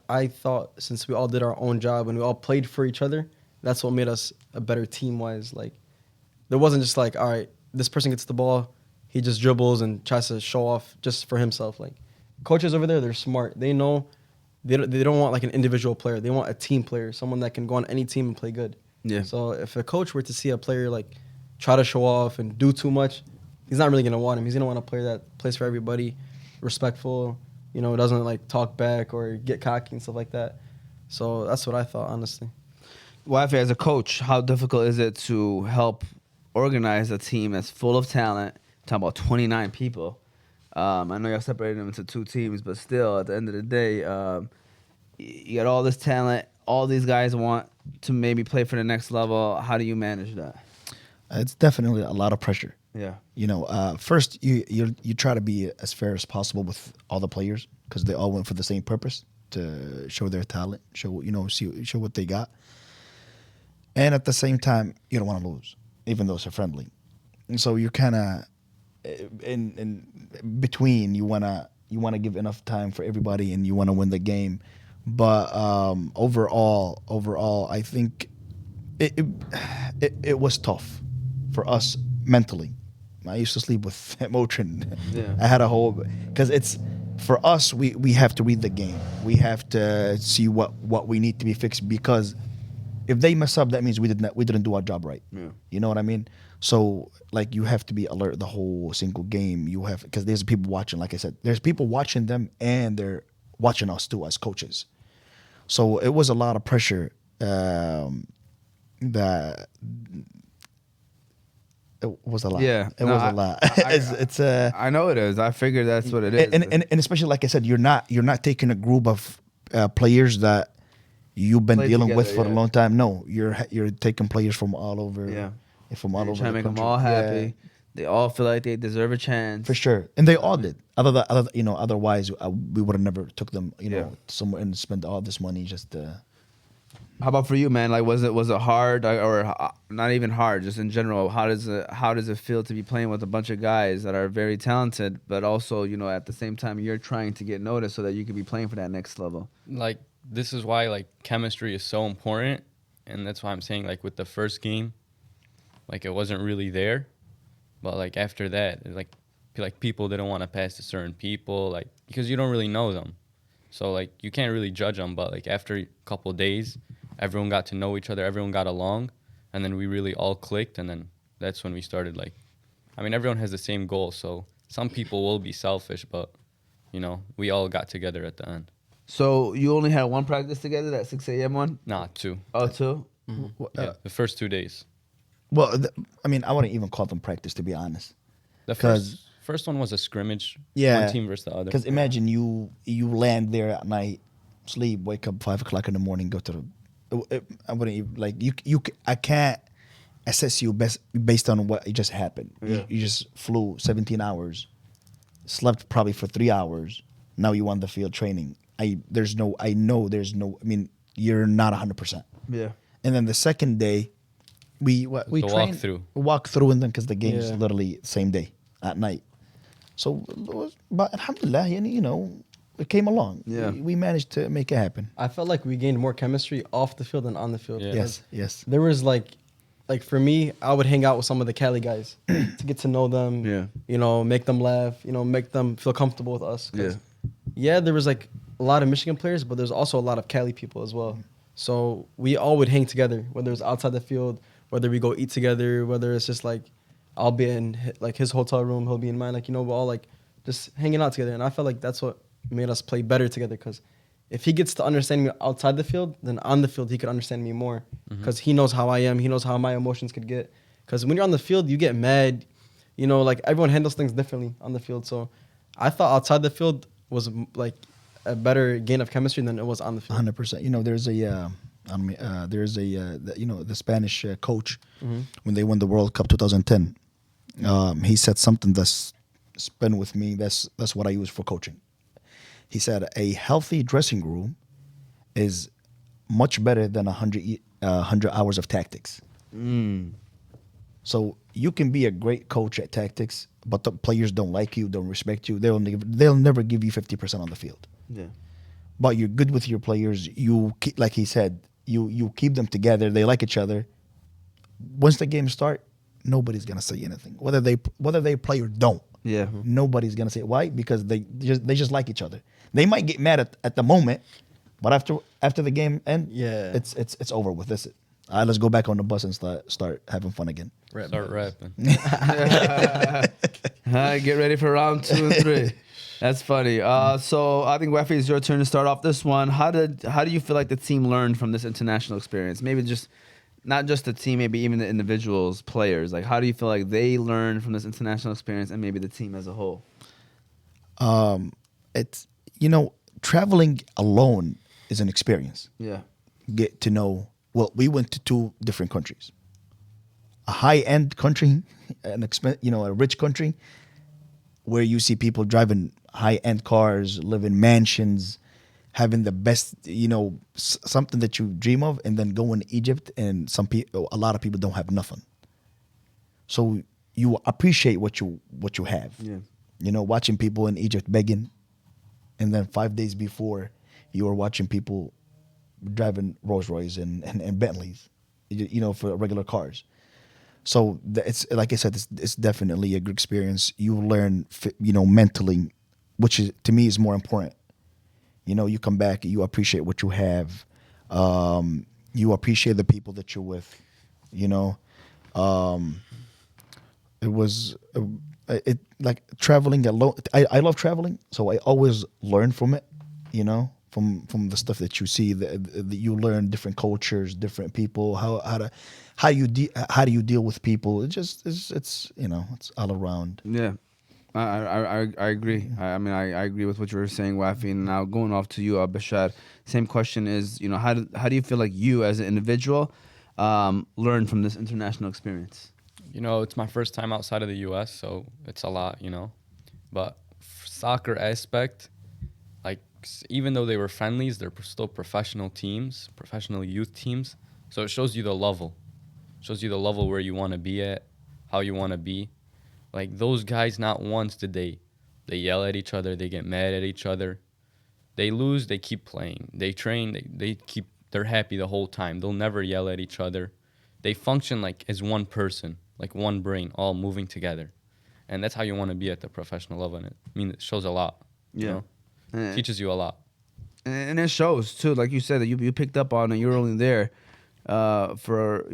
I thought since we all did our own job and we all played for each other, that's what made us a better team-wise. Like, there wasn't just like, all right, this person gets the ball, he just dribbles and tries to show off just for himself. Like, coaches over there, they're smart. They know they don't want like an individual player. They want a team player, someone that can go on any team and play good. Yeah. So if a coach were to see a player like try to show off and do too much, he's not really gonna want him. He's gonna want a player that plays for everybody, respectful, doesn't like talk back or get cocky and stuff like that. So that's what I thought, honestly. Wafi, as a coach, how difficult is it to help organize a team that's full of talent? Talking about 29 people. I know y'all separated them into two teams, but still, at the end of the day, you got all this talent. All these guys want to maybe play for the next level. How do you manage that? It's definitely a lot of pressure. Yeah. First you try to be as fair as possible with all the players because they all went for the same purpose, to show their talent, show what they got, and at the same time you don't want to lose, even though it's friendly. And so you're kind of in between. You wanna give enough time for everybody, and you want to win the game. But overall, I think it was tough for us mentally. I used to sleep with Motrin. Yeah. I had a whole, because it's for us. We have to read the game. We have to see what we need to be fixed, because if they mess up, that means we didn't do our job right. Yeah. You know what I mean? So like you have to be alert the whole single game. You have, because there's people watching. Like I said, there's people watching them, and they're watching us too as coaches. So it was a lot of pressure. That it was a lot. Yeah. It No, was I- a lot. I- it's I know it is. I figured that's what it is. and especially like I said, you're not taking a group of players that you've been Played dealing with together, for a yeah. long time. No, you're taking players from all over. Yeah. From all You're over. trying to the make them country. all Yeah, happy. They all feel like they deserve a chance. for sure, and they all did. Otherwise we would have never took them. Yeah. Somewhere and spent all this money just. How about for you, man? Like, was it hard, or not even hard? Just in general, how does it feel to be playing with a bunch of guys that are very talented, but also, at the same time, you're trying to get noticed so that you can be playing for that next level? Like, this is why, like, chemistry is so important. And that's why I'm saying, like, with the first game, like, it wasn't really there. But, like, after that, like people didn't want to pass to certain people, like, because you don't really know them. So, like, you can't really judge them. But, like, after a couple of days, everyone got to know each other, everyone got along, and then we really all clicked, and then that's when we started like, I mean, everyone has the same goal, so some people will be selfish, but you know, we all got together at the end. So you only had one practice together, that 6 a.m. one? Nah, two. Oh, two? Yeah, the first 2 days. Well, I mean, I wouldn't even call them practice, to be honest. The 'Cause- first one was a scrimmage. Yeah. One team versus the other. Because imagine you land there at night, sleep, wake up 5 o'clock in the morning, go to the. I wouldn't even, like I can't assess you based on what just happened. You just flew 17 hours, slept probably for 3 hours. Now you on the field training. I mean, you're not 100%. Yeah. And then the second day, we trained, walk through, and then because the game's literally same day at night. So, but alhamdulillah, you know, it came along. Yeah. We managed to make it happen. I felt like we gained more chemistry off the field than on the field. Yeah. Yes. There was like for me, I would hang out with some of the Cali guys to get to know them. Yeah. You know, make them laugh. You know, make them feel comfortable with us. 'Cause, Yeah. yeah, there was like a lot of Michigan players, but there's also a lot of Cali people as well. So we all would hang together, whether it's outside the field, whether we go eat together, whether it's just like I'll be in like his hotel room, he'll be in mine. Like, you know, we're all like just hanging out together. And I felt like that's what made us play better together. Because if he gets to understand me outside the field, then on the field, he could understand me more. Because he knows how I am. He knows how my emotions could get. Because when you're on the field, you get mad. You know, like everyone handles things differently on the field. So I thought outside the field was like a better gain of chemistry than it was on the field. 100%. You know, there's a you know, the Spanish coach when they won the World Cup 2010. He said something that's been with me. That's what I use for coaching. He said a healthy dressing room is much better than 100 hours of tactics. So you can be a great coach at tactics, but the players don't like you, don't respect you. They'll never give you 50% on the field. Yeah. But you're good with your players. You keep, like he said, you keep them together. They like each other. Once the game start, nobody's gonna say anything. Whether they play or don't. Yeah. Nobody's gonna say why, because they just like each other. They might get mad at the moment, but after the game end, it's over with. This. Let's go back on the bus and start having fun again. Start rapping. All right, get ready for round 2 and 3. That's funny. So I think Wafi, it's your turn to start off this one. How do you feel like the team learned from this international experience? Maybe just not just the team, maybe even the individuals, players. Like, how do you feel like they learned from this international experience, and maybe the team as a whole? It's, you know, traveling alone is an experience. Yeah. Get to know. Well, we went to 2 different countries. A high-end country, a rich country, where you see people driving high-end cars, live in mansions, having the best, you know, something that you dream of, and then go in Egypt, and a lot of people don't have nothing. So you appreciate what you have. Yeah. You know, watching people in Egypt begging, and then 5 days before, you were watching people driving Rolls Royce and Bentleys, you know, for regular cars. So it's, like I said, it's definitely a good experience. You learn, you know, mentally, which is, to me, is more important. You know, you come back, you appreciate what you have. You appreciate the people that you're with. You know, it was like traveling alone. I love traveling, so I always learn from it. You know, from the stuff that you see, that you learn different cultures, different people, how do you deal with people. It's you know, it's all around. Yeah. I agree. I mean, I agree with what you were saying, Wafi. And now going off to you, Bashar, same question is, you know, how do you feel like you as an individual learned from this international experience? You know, it's my first time outside of the U.S., so it's a lot, you know. But soccer aspect, like, even though they were friendlies, they're still professional teams, professional youth teams. So it shows you the level. Shows you the level where you want to be at, how you want to be. Like, those guys, not once did they yell at each other, they get mad at each other. They lose, they keep playing. They train, they're happy the whole time. They'll never yell at each other. They function like as one person, like one brain, all moving together. And that's how you want to be at the professional level. And it shows a lot. Yeah. You know? Teaches you a lot. And it shows too, like you said, that you picked up on it. You were only there for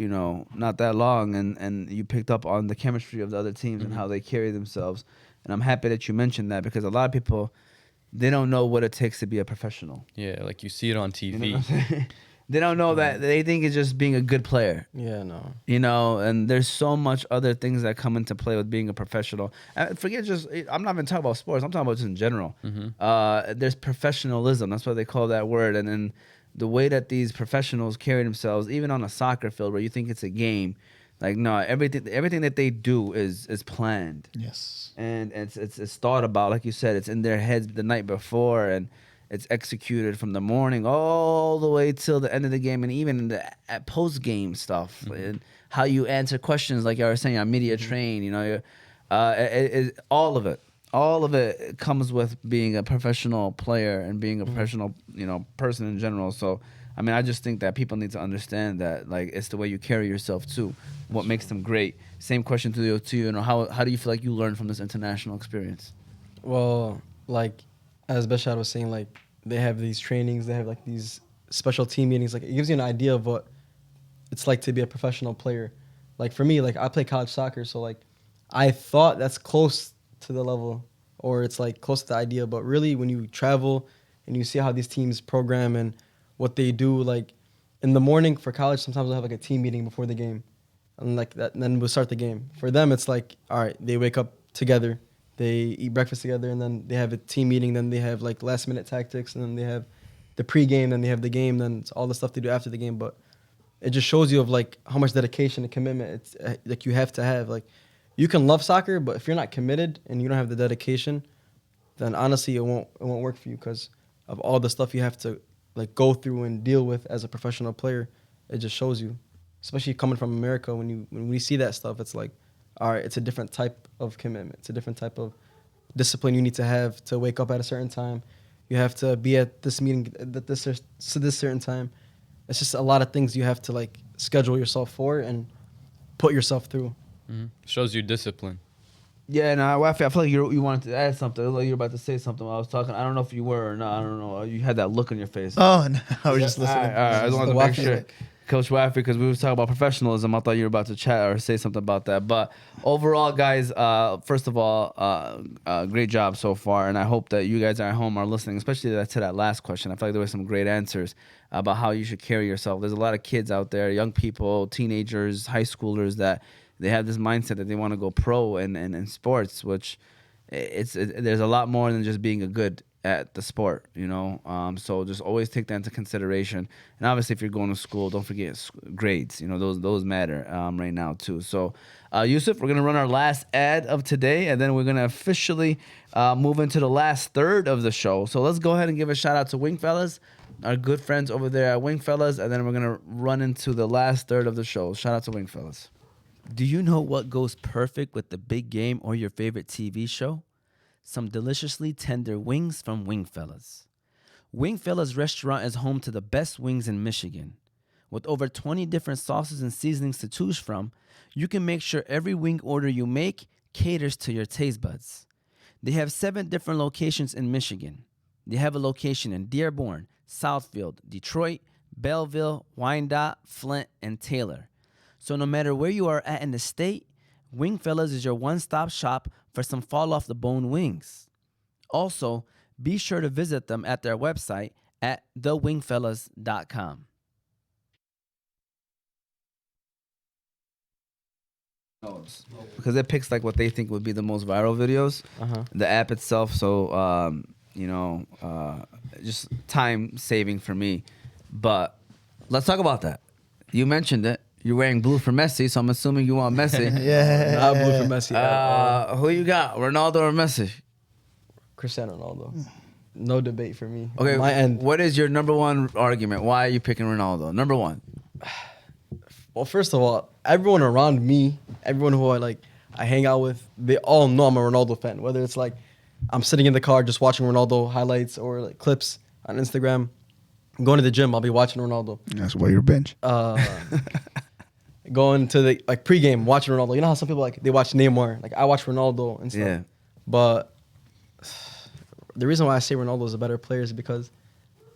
not that long, and you picked up on the chemistry of the other teams and how they carry themselves. And I'm happy that you mentioned that, because a lot of people, they don't know what it takes to be a professional. Yeah, like you see it on You know TV. what I'm saying? They don't know that. They think it's just being a good player. Yeah, no. And there's so much other things that come into play with being a professional. Forget just, I'm not even talking about sports. I'm talking about just in general. There's professionalism. That's what they call that word. And then the way that these professionals carry themselves, even on a soccer field where you think it's a game, like, no, everything that they do is planned. Yes. And it's thought about, like you said, it's in their heads the night before, and it's executed from the morning all the way till the end of the game, and even in the post game stuff, and how you answer questions, like I was saying, on media train. All of it comes with being a professional player and being a professional, person in general. So, I mean, I just think that people need to understand that, like, it's the way you carry yourself too, what makes them great. Same question to you. How do you feel like you learned from this international experience? Well, like, as Bashar was saying, like, they have these trainings, they have like these special team meetings. Like, it gives you an idea of what it's like to be a professional player. Like, for me, like, I play college soccer, so like, I thought that's close to the level, or it's like close to the idea. But really, when you travel and you see how these teams program and what they do, like, in the morning for college, sometimes we'll have like a team meeting before the game, and like that, and then we'll start the game. For them, it's like, all right, they wake up together, they eat breakfast together, and then they have a team meeting. Then they have like last minute tactics, and then they have the pregame, then they have the game, then it's all the stuff they do after the game. But it just shows you of like how much dedication and commitment it's like you have to have. Like, you can love soccer, but if you're not committed and you don't have the dedication, then honestly it won't work for you, because of all the stuff you have to like go through and deal with as a professional player. It just shows you, especially coming from America, when we see that stuff, it's like, all right, it's a different type of commitment. It's a different type of discipline you need to have to wake up at a certain time. You have to be at this meeting at this certain time. It's just a lot of things you have to like schedule yourself for and put yourself through. Shows you discipline. Yeah, no, Wafi, I feel like you wanted to add something. It looked like you were about to say something while I was talking. I don't know if you were or not. I don't know. You had that look on your face. Oh, no, I was just listening. All right. I just wanted to make sure. Coach Wafi, because we were talking about professionalism. I thought you were about to chat or say something about that. But overall, guys, first of all, great job so far. And I hope that you guys at home are listening, especially to that last question. I feel like there were some great answers about how you should carry yourself. There's a lot of kids out there, young people, teenagers, high schoolers, that they have this mindset that they want to go pro in sports, which there's a lot more than just being a good at the sport, so just always take that into consideration. And obviously, if you're going to school, don't forget grades. Those matter right now too. So Yusuf, we're gonna run our last ad of today, and then we're gonna officially move into the last third of the show. So let's go ahead and give a shout out to Wing Fellas, our good friends over there at Wing Fellas, and then we're gonna run into the last third of the show. Shout out to Wing Fellas. Do you know what goes perfect with the big game or your favorite TV show? Some deliciously tender wings from Wing Fellas. Wing Fellas restaurant is home to the best wings in Michigan. With over 20 different sauces and seasonings to choose from, you can make sure every wing order you make caters to your taste buds. They have 7 different locations in Michigan. They have a location in Dearborn, Southfield, Detroit, Belleville, Wyandotte, Flint, and Taylor. So no matter where you are at in the state, Wing Fellas is your one-stop shop for some fall-off-the-bone wings. Also, be sure to visit them at their website at thewingfellas.com. Because it picks like what they think would be the most viral videos. The app itself, so just time saving for me. But let's talk about that. You mentioned it. You're wearing blue for Messi, so I'm assuming you want Messi. Yeah. Not blue for Messi. Who you got, Ronaldo or Messi? Cristiano Ronaldo. No debate for me. Okay, On my end. what is your number one argument? Why are you picking Ronaldo? Number one. Well, first of all, everyone around me, everyone who I hang out with, they all know I'm a Ronaldo fan. Whether it's like I'm sitting in the car just watching Ronaldo highlights or like clips on Instagram. I'm going to the gym, I'll be watching Ronaldo. That's why you're bench. Going to the pregame, watching Ronaldo. You know how some people they watch Neymar. Like I watch Ronaldo and stuff. Yeah. But the reason why I say Ronaldo is a better player is because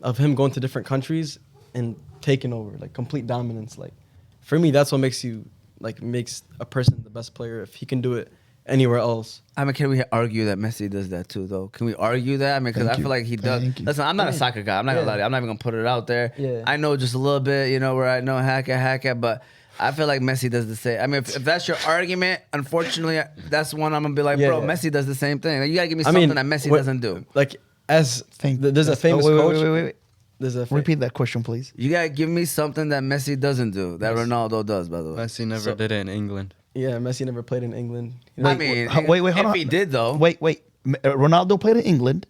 of him going to different countries and taking over, like complete dominance. Like for me, that's what makes a person the best player if he can do it anywhere else. I mean, can we argue that Messi does that too, though? Can we argue that? I mean, because I feel like he does. Thank you. Listen, I'm not a soccer guy. I'm not gonna lie to you. I'm not even gonna put it out there. Yeah. I know just a little bit, you know, where I know hack it, but I feel like Messi does the same. I mean, if that's your argument, unfortunately, that's one I'm gonna be like, bro, Messi does the same thing. Like, you gotta give me something that Messi doesn't do. Like there's a famous coach. Wait. There's a Repeat that question, please. You gotta give me something that Messi doesn't do, that Ronaldo does, by the way. Messi never did it in England. Yeah, Messi never played in England. I mean, wait, hold if on. he did though. Wait. Ronaldo played in England.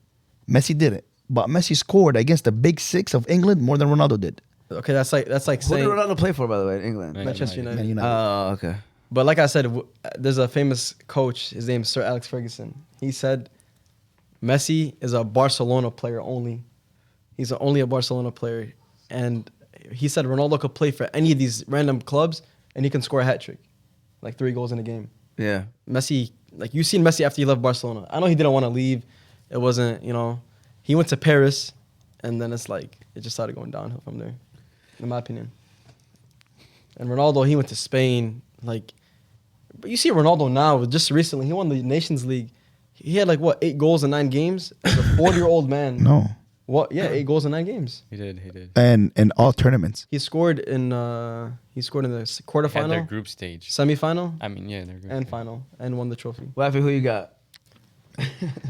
Messi didn't. But Messi scored against the big six of England more than Ronaldo did. Okay, that's like Who did saying Ronaldo play for, by the way, in England? Manchester United. Man United. Oh, okay. But like I said, there's a famous coach. His name's Sir Alex Ferguson. He said Messi is a Barcelona player only. He's only a Barcelona player. And he said Ronaldo could play for any of these random clubs and he can score a hat trick. Like 3 goals in a game. Yeah. Messi, like you seen Messi after he left Barcelona. I know he didn't want to leave. It wasn't, he went to Paris and then it's like, it just started going downhill from there, in my opinion. And Ronaldo, he went to Spain. Like, but you see Ronaldo now, just recently, he won the Nations League. He had 8 goals in 9 games as a 40-year-old man. No. What? Yeah, 8 goals in 9 games. He did. And in all tournaments. He scored in the Had their quarterfinal, group stage. semifinal, I mean, yeah, their group and stage. final, and won the trophy. Wafi, who you got?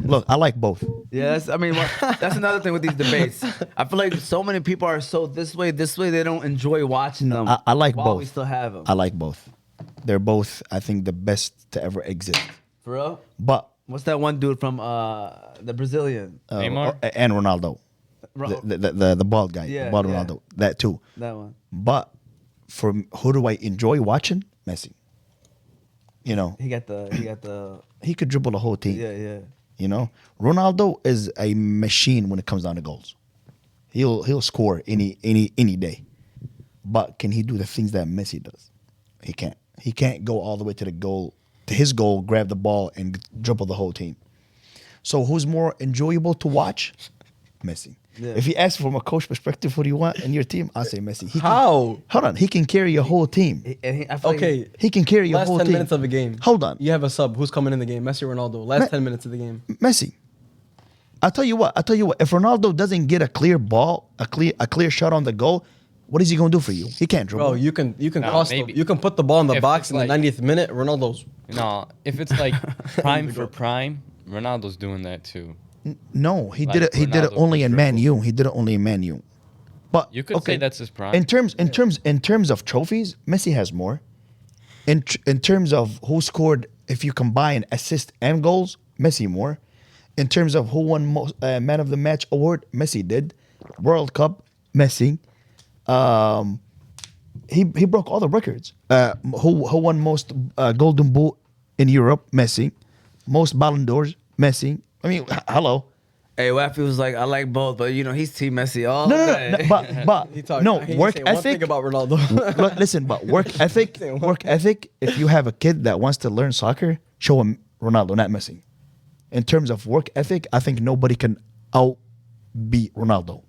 Look, I like both. Yeah, that's another thing with these debates. I feel like so many people are so this way, they don't enjoy watching them. I like while both. we still have them. I like both. They're both, I think, the best to ever exist. For real? But What's that one dude from the Brazilian? Neymar? and Ronaldo, the bald guy, Yeah, the bald yeah. Ronaldo, that too. That one. But for who do I enjoy watching? Messi. He got the He could dribble the whole team. yeah. Ronaldo is a machine when it comes down to goals. He'll score any day. But can he do the things that Messi does? He can't. He can't go all the way to the goal, to his goal, grab the ball and dribble the whole team. So who's more enjoyable to watch? Messi. Yeah. If you ask from a coach perspective, who do you want in your team? I say Messi. How? Hold on. He can carry your whole team. I feel like Okay, He can carry your last whole 10 team. minutes of a game. Hold on. You have a sub. Who's coming in the game? Messi or Ronaldo? Last 10 minutes of the game. Messi. I'll tell you what. If Ronaldo doesn't get a clear ball, a clear shot on the goal, what is he gonna do for you? He can't dribble. Bro, you can No, cross maybe. you can put the ball in the If box it's in the like- 90th minute. Ronaldo's No, if it's like prime for prime, Ronaldo's doing that too. No, he Like did it. He did it Ronaldo only could in Man dribble. U. He did it only in Man U. But You could say that's his prime. In terms of trophies, Messi has more. In terms of who scored, if you combine assists and goals, Messi more. In terms of who won most, Man of the Match award, Messi did. World Cup, Messi. He broke all the records. Who won most Golden Boot in Europe? Messi. Most Ballon d'Ors? Messi. I mean, hello. Hey, Wafi was like, I like both, but he's Team Messi all No, day. but he talked. no he work say one ethic. thing about Ronaldo. Look, listen, but work ethic. If you have a kid that wants to learn soccer, show him Ronaldo, not Messi. In terms of work ethic, I think nobody can outbeat Ronaldo.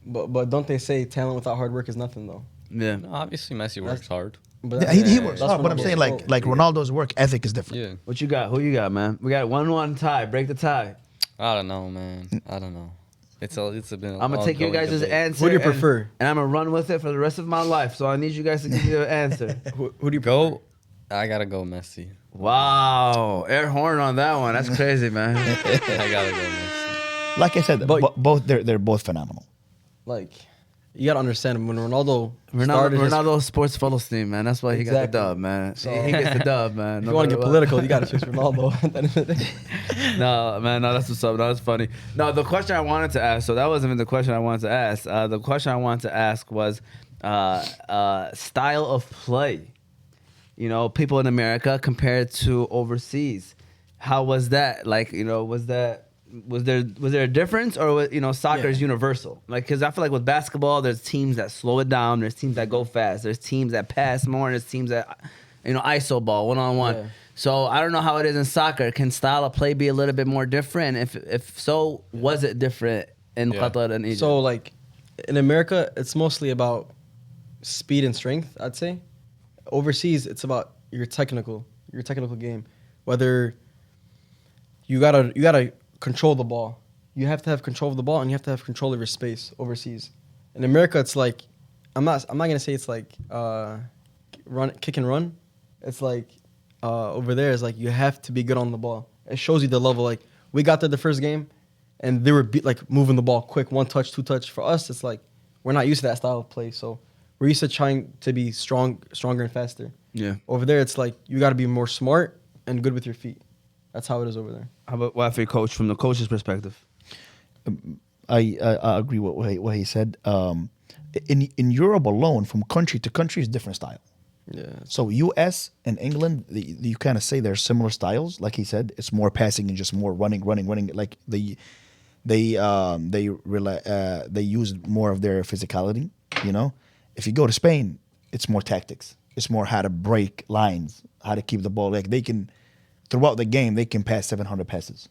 but don't they say talent without hard work is nothing though? Yeah. No, obviously, Messi works hard. But Yeah, he works that's hard, but I'm Ronaldo's saying goal. like Ronaldo's work ethic is different. Yeah. What you got? Who you got, man? We got 1-1 tie. Break the tie. I don't know, man. I don't know. It's been. I'm gonna take your guys' answer. Who do you and- prefer? And I'm gonna run with it for the rest of my life. So I need you guys to give me the answer. Who do you Go. I gotta go Messi. Wow, air horn on that one. That's crazy, man. I gotta go Messi. Like I said, But- both they're both phenomenal. Like? You gotta understand when Ronaldo started his- Ronaldo's sports Philistine, man. That's why he got the Exactly. dub, man. So- He gets the dub, man. If you want to get political, you gotta choose Ronaldo. At the end of the day. No, man, no, that's what's up. No, that's funny. No, the question I wanted to ask, so that wasn't even the question I wanted to ask. The question I wanted to ask was style of play. People in America compared to overseas. How was that? Like, was there a difference, or soccer is Yeah. universal? Like, because I feel like with basketball, there's teams that slow it down, there's teams that go fast, there's teams that pass more, and there's teams that iso ball 1-on-1. Yeah. So I don't know how it is in soccer. Can style of play be a little bit more different? If so, was it different in Yeah. Qatar and Egypt? So like, in America, it's mostly about speed and strength, I'd say. Overseas, it's about your technical game. Whether you gotta control the ball. You have to have control of the ball, and you have to have control of your space overseas. In America, it's like I'm not gonna say it's like kick and run. It's like over there is like you have to be good on the ball. It shows you the level. Like we got there the first game, and they were like moving the ball quick, 1 touch, 2 touch. For us, it's like we're not used to that style of play. So we're used to trying to be stronger and faster. Yeah. Over there, it's like you got to be more smart and good with your feet. That's how it is over there. How about Wafi, coach, from the coach's perspective? I agree with what he said. In Europe alone, from country to country, is different style. Yeah. So U.S. and England, you kind of say they're similar styles. Like he said, it's more passing and just more running. Like they use more of their physicality. You know, if you go to Spain, it's more tactics. It's more how to break lines, how to keep the ball. Like they can, throughout the game, they can pass 700 passes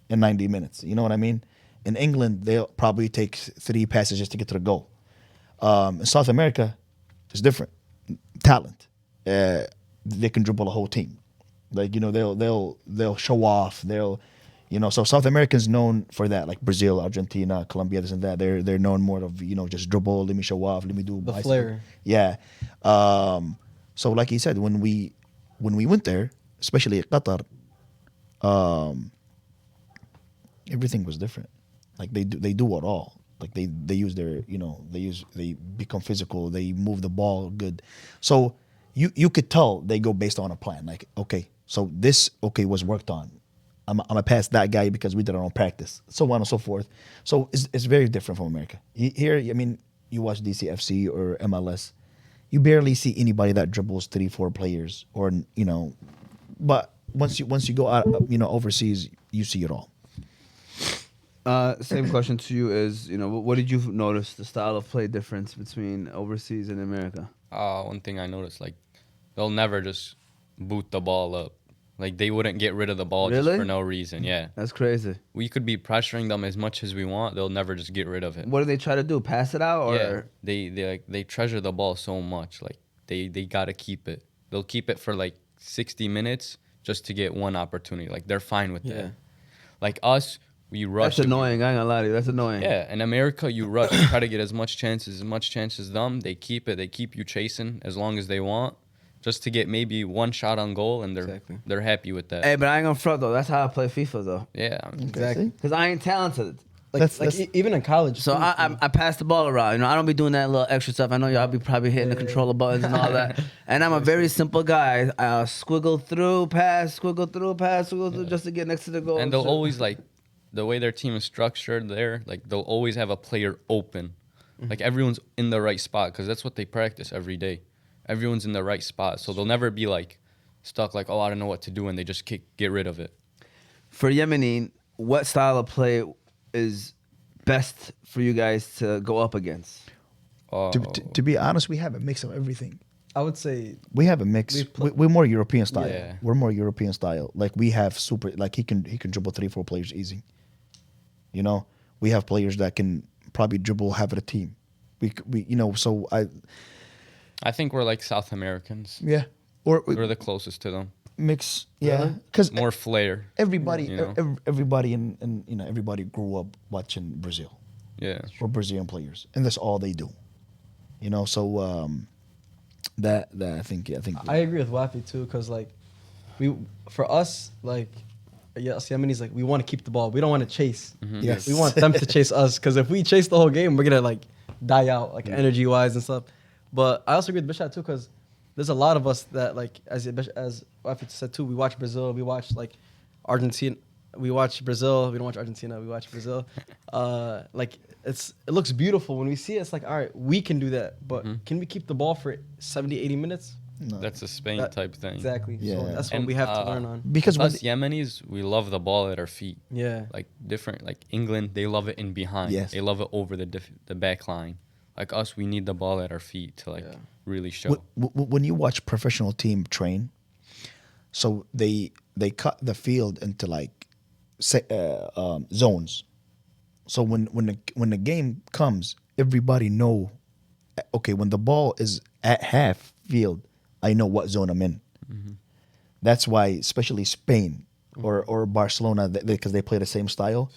in 90 minutes. You know what I mean? In England, they'll probably take 3 passes just to get to the goal. In South America, it's different. Talent. They can dribble a whole team. Like, you know, they'll show off. So South Americans known for that, like Brazil, Argentina, Colombia, this and that. They're known more of, just dribble, let me show off, let me do The bicycle. flair. Yeah. So like he said, when we went there, especially at Qatar, everything was different. Like they do it all. Like they use their, they become physical, they move the ball good. So you could tell they go based on a plan. Like, okay, so this was worked on. I'm gonna pass that guy because we did it on practice, so on and so forth. So it's very different from America. Here, I mean, you watch DC FC or MLS, you barely see anybody that dribbles 3-4 players, or but once you go out, overseas, you see it all. Same question to you is, what did you notice the style of play difference between overseas and America? One thing I noticed, like, they'll never just boot the ball up. Like, they wouldn't get rid of the ball just Really? for no reason. Yeah. That's crazy. We could be pressuring them as much as we want. They'll never just get rid of it. What do they try to do? Pass it out, or Yeah. They treasure the ball so much. Like, they gotta keep it. They'll keep it for like 60 minutes just to get one opportunity. Like, they're fine with Yeah. that. Like us, we rush. That's annoying. I ain't gonna lie to you. That's annoying. Yeah, in America, you rush, you try to get as much chance as them. They keep it. They keep you chasing as long as they want, just to get maybe one shot on goal, and Exactly. they're happy with that. Hey, but I ain't gonna front though. That's how I play FIFA though. Yeah, I mean, Exactly. Cause I ain't talented. Even in college. So too. I pass the ball around. I don't be doing that little extra stuff. I know y'all be probably hitting the controller buttons and all that. And I'm a very simple guy. I squiggle through, pass, squiggle through, just to get next to the goal. and they'll shit. always, like, the way their team is structured there, like, they'll always have a player open. Like, everyone's in the right spot, because that's what they practice every day. Everyone's in the right spot, so they'll never be like stuck, like, oh, I don't know what to do, and they just get rid of it. For Yemeni, what style of play is best for you guys to go up against? To be honest, we have a mix of everything. I would say We have a mix. We're more European style. Yeah. We're more European style. Like we have super. Like he can dribble 3-4 players easy. We have players that can probably dribble half of the team. So I think we're like South Americans. yeah. Or We're the closest to them. mix. Yeah, because More flair. everybody, You know? everybody, and everybody grew up watching Brazil Yeah. or Brazilian players, and that's all they do. So that I think I agree with Wafi too, because like for us, like us Yemenis, like we want to keep the ball. We don't want to chase. Yes. We want them to chase us, because if we chase the whole game, we're gonna like die out, like energy wise and stuff. But I also agree with Bashar too, because there's a lot of us that, like, as Wafi said too, we watch Brazil, we watch like Argentina, we watch Brazil, we don't watch Argentina, we watch Brazil. Like it looks beautiful when we see it. It's like, all right, we can do that, but can we keep the ball for 70, 80 minutes? No. That's a Spain That- type thing. Exactly. Yeah. So that's what And, we have to learn on. because when Us Yemenis, we love the ball at our feet. Yeah. Like different, like England, they love it in behind. Yes. They love it over the back line. Like us, we need the ball at our feet to like Yeah. really show. when you watch professional team train, so they cut the field into like zones. So when the game comes, everybody know, okay, when the ball is at half field, I know what zone I'm in. That's why, especially Spain or Barcelona, because they play the same style,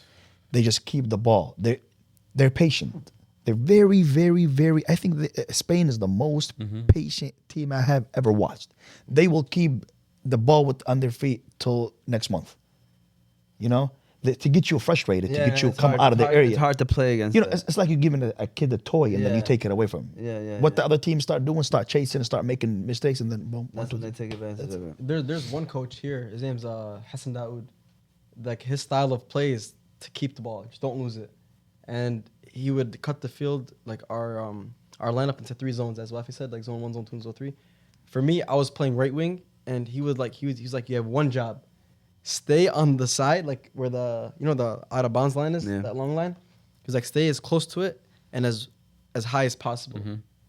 they just keep the ball. They're patient. They're very, very, very. I think Spain is the most patient team I have ever watched. They will keep the ball on their feet till next month. You know, to get you frustrated, to get you come out of the area. It's hard to play against. You know, it's like you're giving a kid a toy and then you Yeah. take it away from him. Yeah. What the other teams start doing, start chasing and start making mistakes, and then boom. That's when they take advantage of it. There's one coach here. His name's Hassan Daoud. Like his style of play is to keep the ball, just don't lose it. And he would cut the field, like our lineup into 3 zones, as Wafi said, like zone 1, zone 2, and zone 3. For me, I was playing right wing, and he was like, you have one job. Stay on the side, like where the out of bounds line is, that long line. He's like, stay as close to it and as high as possible.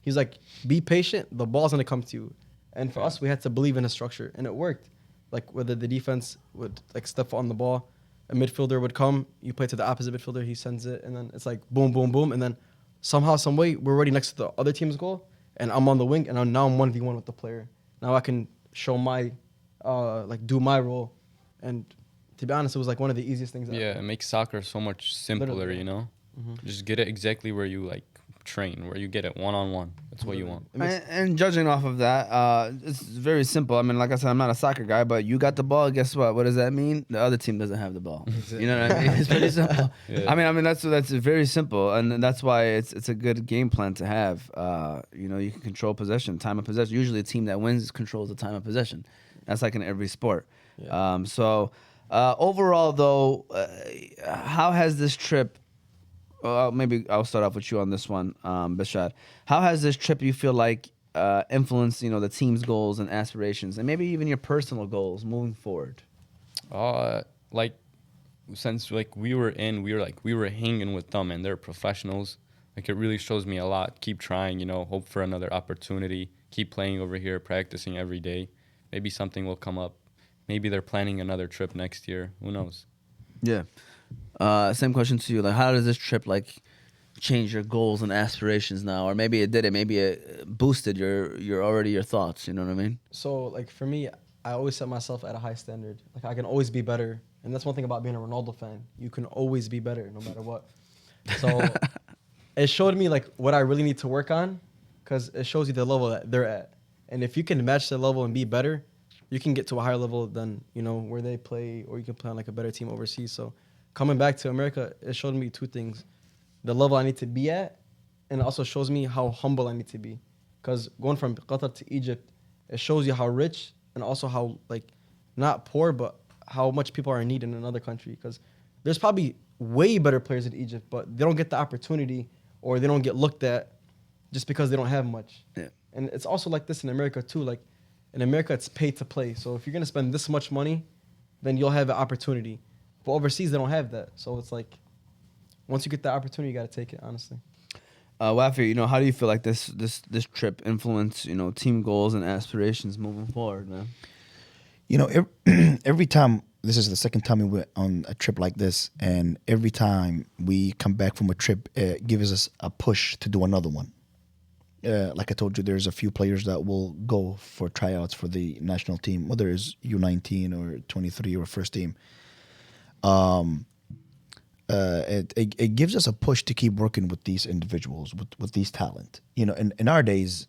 He's like, be patient, the ball's gonna come to you. And for us, we had to believe in a structure, and it worked. Like whether the defense would like step on the ball, a midfielder would come, you play to the opposite midfielder, he sends it, and then it's like boom, boom, boom, and then somehow, some way, we're already next to the other team's goal, and I'm on the wing, and now I'm 1v1 with the player. Now I can show my, do my role, and to be honest, it was like one of the easiest things. Yeah, it makes soccer so much simpler, Literally. you know? Just get it exactly where you like train, where you get it one-on-one. That's what you want. And judging off of that, it's very simple. I mean, like I said, I'm not a soccer guy, but you got the ball. Guess what? What does that mean? The other team doesn't have the ball. You know what I mean? It's pretty simple. Yeah. I mean that's very simple, and that's why it's a good game plan to have. You can control possession, time of possession. Usually, a team that wins controls the time of possession. That's like in every sport. Yeah. Overall, though, how has this trip? Maybe I'll start off with you on this one, Bashar. How has this trip, you feel like, influenced the team's goals and aspirations, and maybe even your personal goals moving forward? Like since like we were hanging with them, and they're professionals. Like it really shows me a lot. Keep trying, hope for another opportunity. Keep playing over here, practicing every day. Maybe something will come up. Maybe they're planning another trip next year. Who knows? Yeah. Same question to you. Like, how does this trip change your goals and aspirations now, or maybe it didn't? Maybe it boosted your thoughts. You know what I mean? So like for me, I always set myself at a high standard. Like I can always be better, and that's one thing about being a Ronaldo fan. You can always be better, no matter what. So it showed me like what I really need to work on, because it shows you the level that they're at, and if you can match the level and be better, you can get to a higher level than where they play, or you can play on like a better team overseas. So coming back to America, it showed me 2 things: the level I need to be at, and it also shows me how humble I need to be. Because going from Qatar to Egypt, it shows you how rich and also how not poor, but how much people are in need in another country. Because there's probably way better players in Egypt, but they don't get the opportunity, or they don't get looked at just because they don't have much. Yeah. And it's also like this in America too. Like in America, it's pay to play. So if you're gonna spend this much money, then you'll have an opportunity. But overseas, they don't have that. So it's like, once you get the opportunity, you got to take it, honestly. Wafi, how do you feel like this trip influenced, team goals and aspirations moving forward, man? Every time, this is the second time we went on a trip like this, and every time we come back from a trip, it gives us a push to do another one. Like I told you, there's a few players that will go for tryouts for the national team, whether it's U19 or 23 or first team. It gives us a push to keep working with these individuals, with these talent. In our days,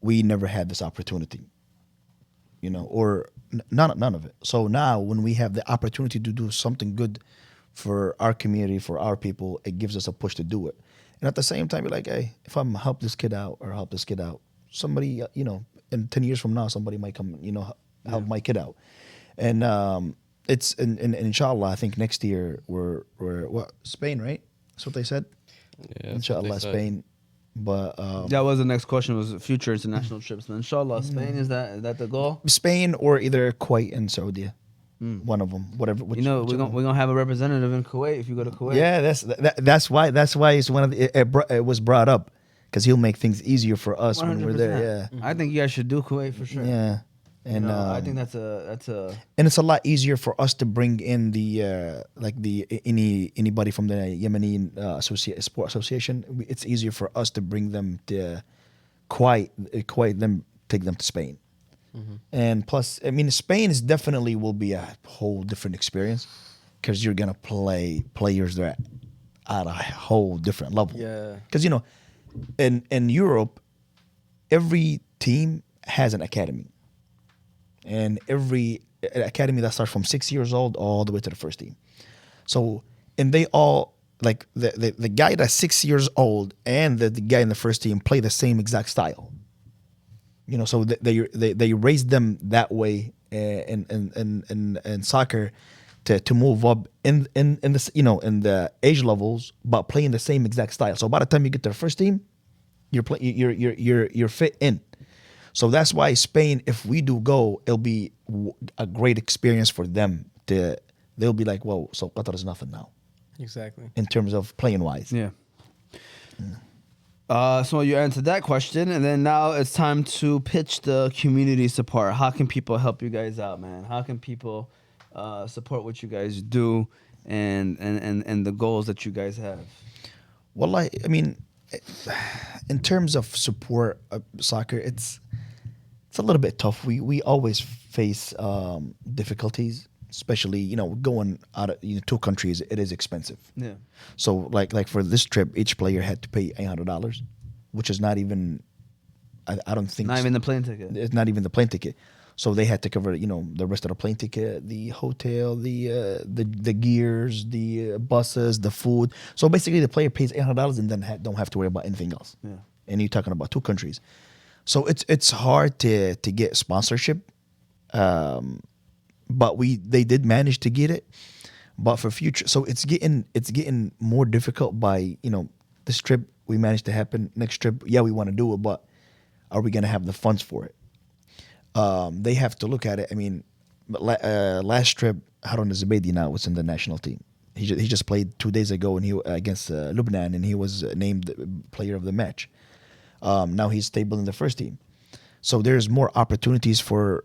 we never had this opportunity, or none of it. So now when we have the opportunity to do something good for our community, for our people, it gives us a push to do it. And at the same time, you're like, hey, if I'm help this kid out, somebody, in 10 years from now, somebody might come, help my kid out. And it's and inshallah, I think next year we're what, Spain, right? That's what they said. Yeah, Inshallah, Spain. But that was the next question, was future international trips. Man. Inshallah, Spain, is that the goal? Spain or either Kuwait and Saudi. One of them, whatever. We're gonna have a representative in Kuwait if you go to Kuwait. Yeah, that's why it's one of it was brought up, because he'll make things easier for us when we're there. 100%. I think you guys should do Kuwait for sure. Yeah. And I think that's a and it's a lot easier for us to bring in the anybody from the Yemeni Sport Association. It's easier for us to bring them to quite them, take them to Spain. And plus, I mean, Spain is definitely will be a whole different experience because you're gonna play players that are at a whole different level. Yeah. Because in Europe, every team has an academy, and every academy that starts from 6 years old all the way to the first team. So, and they all like the guy that's 6 years old and the guy in the first team play the same exact style. So they raised them that way in soccer to move up in this in the age levels, but playing the same exact style. So by the time you get to the first team, you're fit in. So that's why Spain, if we do go, it'll be a great experience for them. They'll be like, whoa, so Qatar is nothing now Exactly. in terms of playing wise. yeah. So you answered that question, and then now it's time to pitch the community support. How can people help you guys out, man? How can people support what you guys do and the goals that you guys have? Well, I mean, in terms of support soccer, it's a little bit tough. We always face difficulties, especially going out of two countries. It is expensive. Yeah. So like for this trip, each player had to pay $800, which is not even. I don't think Not even the plane ticket. it's not even the plane ticket. So they had to cover the rest of the plane ticket, the hotel, the gears, the buses, the food. So basically, the player pays $800 and then don't have to worry about anything else. Yeah. And you're talking about two countries, so it's hard to get sponsorship. But they did manage to get it. But for future, so it's getting more difficult by this trip we managed to happen. Next trip, yeah, we want to do it, but are we gonna have the funds for it? They have to look at it. I mean, last trip, Harun Zubaydi now was in the national team. He just played 2 days ago and he against Lebanon, and he was named player of the match. Now he's stable in the first team. So there's more opportunities for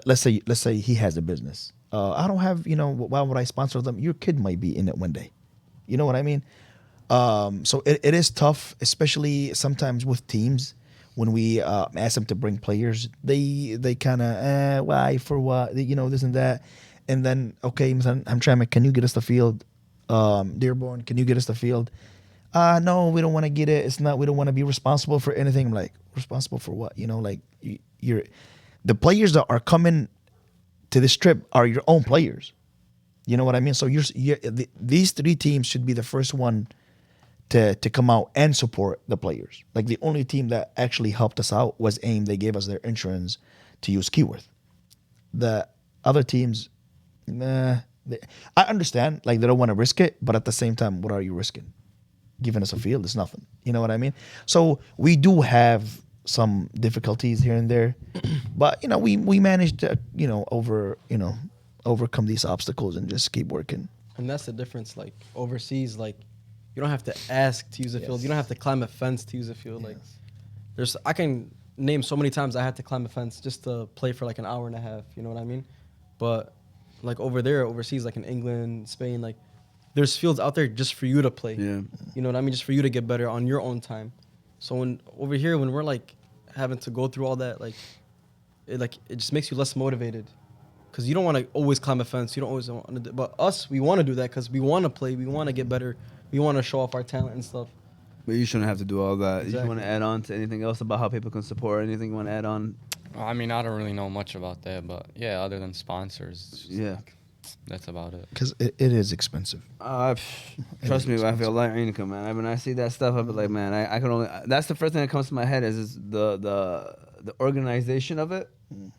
let's say he has a business. I don't have why would I sponsor them? Your kid might be in it one day. You know what I mean? So it is tough, especially sometimes with teams. When we ask them to bring players, they kind of why for what this and that, and then okay, Hamtramck, can you get us the field? Dearborn, can you get us the field? No, we don't want to get it. It's not. We don't want to be responsible for anything. I'm like, responsible for what? You're the players that are coming to this trip are your own players. You know what I mean? So these three teams should be the first one to come out and support the players. Like the only team that actually helped us out was AIM. They gave us their insurance to use Keyworth. The other teams, I understand, like they don't want to risk it, but at the same time, what are you risking? Giving us a field is nothing. You know what I mean? So we do have some difficulties here and there, but we managed to overcome these obstacles and just keep working. And that's the difference. Like overseas, like you don't have to ask to use a field. You don't have to climb a fence to use a field. Like I can name so many times I had to climb a fence just to play for like an hour and a half. You know what I mean? But like overseas, like in England, Spain, like there's fields out there just for you to play. Yeah. You know what I mean? Just for you to get better on your own time. So over here, when we're like having to go through all that, it just makes you less motivated. Because you don't want to always climb a fence. You don't always want to do, but us, we want to do that because we want to play. We want to get better. We want to show off our talent and stuff. But you shouldn't have to do all that. Exactly. You want to add on to anything else about how people can support? Anything you want to add on? I mean, I don't really know much about that, but yeah, other than sponsors, it's just Yeah. that's about it. Because it is expensive. Trust me, I feel like income, man. When I see that stuff, I be like, man, I can only. That's the first thing that comes to my head is the organization of it,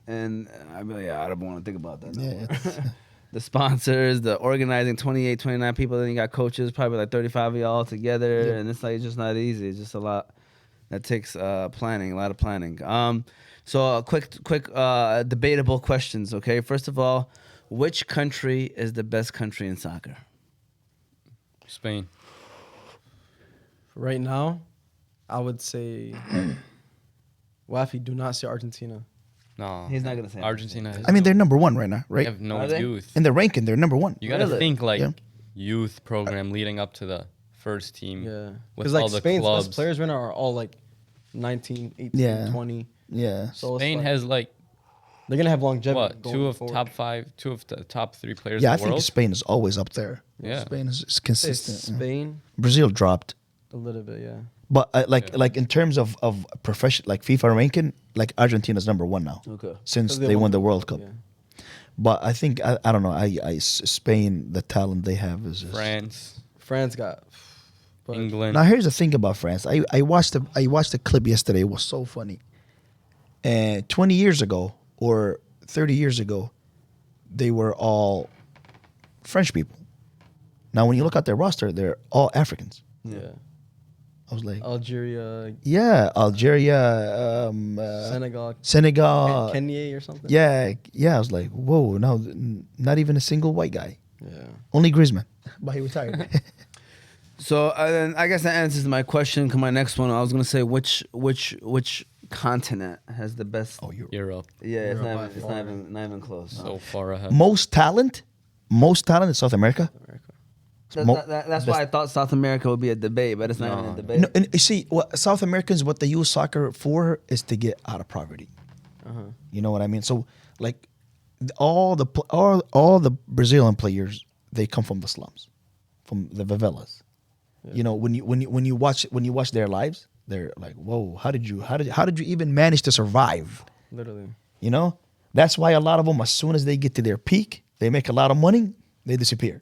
and I be like, yeah, I don't want to think about that. No more. The sponsors, the organizing, 28, 29 people. Then you got coaches, probably like 35 of y'all together, and it's like it's just not easy. It's just a lot that takes planning, a lot of planning. So quick debatable questions. Okay, first of all, which country is the best country in soccer? Spain. Right now, I would say, Wafi, do not say Argentina. No, He's not gonna say Argentina. Has I mean, they're number one right now, they right? have no Are they? youth. In the ranking, they're number one. You gotta Really? think like Yeah. youth program leading up to the first team. Yeah. With Because like all the Spain's clubs. best players right now are all like 19, 18, Yeah. 20. Yeah. So Spain it's like, has like they're gonna have longevity. what going two of forward. two of the top 3 players Yeah, I in the think world. Spain is always up there. Yeah. Spain is Say consistent. Yeah. Spain, Brazil dropped. a little bit, yeah. But Yeah. like in terms of profession, like FIFA ranking, like Argentina's number one now Okay. since 'Cause they won the World Cup. Yeah. But I think I don't know. Spain, the talent they have is just, France, got. But England. Now here's the thing about France. I watched the clip yesterday. It was so funny. And 20 years ago or 30 years ago, they were all French people. Now when you look at their roster, they're all Africans. yeah. I was like, Algeria, yeah, Algeria, Senegal, Senegal. Kenya or something. Yeah. I was like, whoa, no, not even a single white guy. Yeah. Only Griezmann. But he retired. So then I guess that answers my question. My next one, I was gonna say which continent has the best? Oh, you're Europe. Yeah, it's Europe not by even, it's far. not even close. So far ahead. most talent in South America. That's why I thought South America would be a debate, but it's not even a No. debate. No, and you see, South Americans, what they use soccer for is to get out of poverty. You know what I mean? So, like, all the Brazilian players, they come from the slums, from the favelas. You know, when you watch their lives, they're like, whoa, how did you even manage to survive? Literally. You know, that's why a lot of them, as soon as they get to their peak, they make a lot of money, they disappear.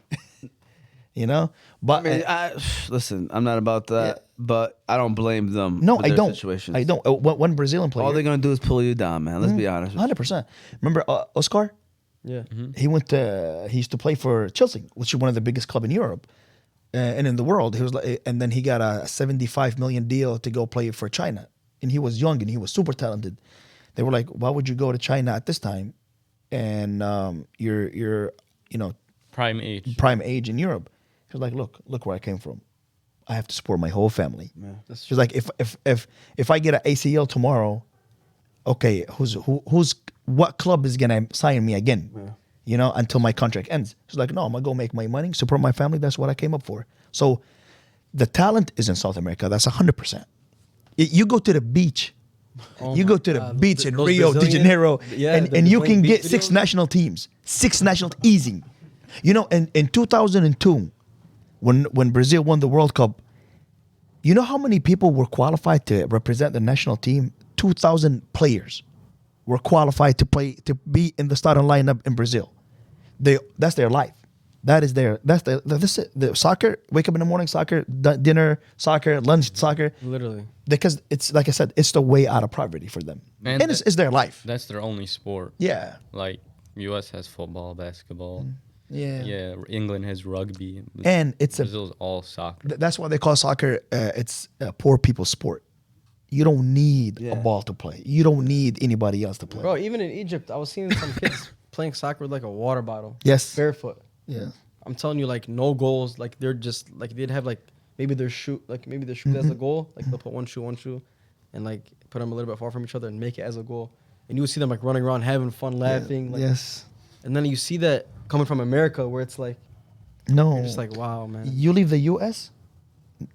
You know, but I mean, listen, I'm not about that, Yeah. but I don't blame them. no, with I their don't. Situations. I don't. One Brazilian player, All they're gonna do is pull you down, man. Let's be honest. With you. 100%. Remember Oscar? Yeah. He used to play for Chelsea, which is one of the biggest club in Europe and in the world. He was like, and then he got a 75 million deal to go play for China, and he was young and he was super talented. They were like, why would you go to China at this time, and you're Prime age. prime age in Europe? He was like, look where I came from. I have to support my whole family. That's She's like, if I get an ACL tomorrow, okay, what club is gonna sign me again? You know, until my contract ends. She's like, no, I'm gonna go make my money, support my family. That's what I came up for. So, the talent is in South America. That's 100%. You go to the beach. Oh You my go to the God, beach in those Rio de Brazilian- Janeiro, yeah, the and you Brazilian can beach get 6 videos. national teams, 6 national easy. You know, in 2002, when Brazil won the World Cup, you know how many people were qualified to represent the national team? 2,000 players were qualified to be in the starting lineup in Brazil. That's their life. That's it. The soccer, wake up in the morning, soccer, dinner, soccer, lunch, soccer. Literally. Because it's like I said, it's the way out of poverty for them, And and it's their life. That's their only sport. Yeah, Like U.S. has football, basketball. yeah, Yeah, England has rugby. And it's Brazil's all soccer. that's why they call soccer. It's a poor people's sport. You don't need a Yeah. ball to play. You don't need anybody else to play. Bro, even in Egypt, I was seeing some kids playing soccer with like a water bottle. Yes. Barefoot. Yeah. I'm telling you, like no goals. Like they're just like they'd have like maybe their shoe as a goal. Like they'll put one shoe, and like put them a little bit far from each other and make it as a goal. And you would see them like running around, having fun, laughing. Like, Yes. And then you see that coming from America, where it's like No. you're just like, wow, man. You leave the U.S.,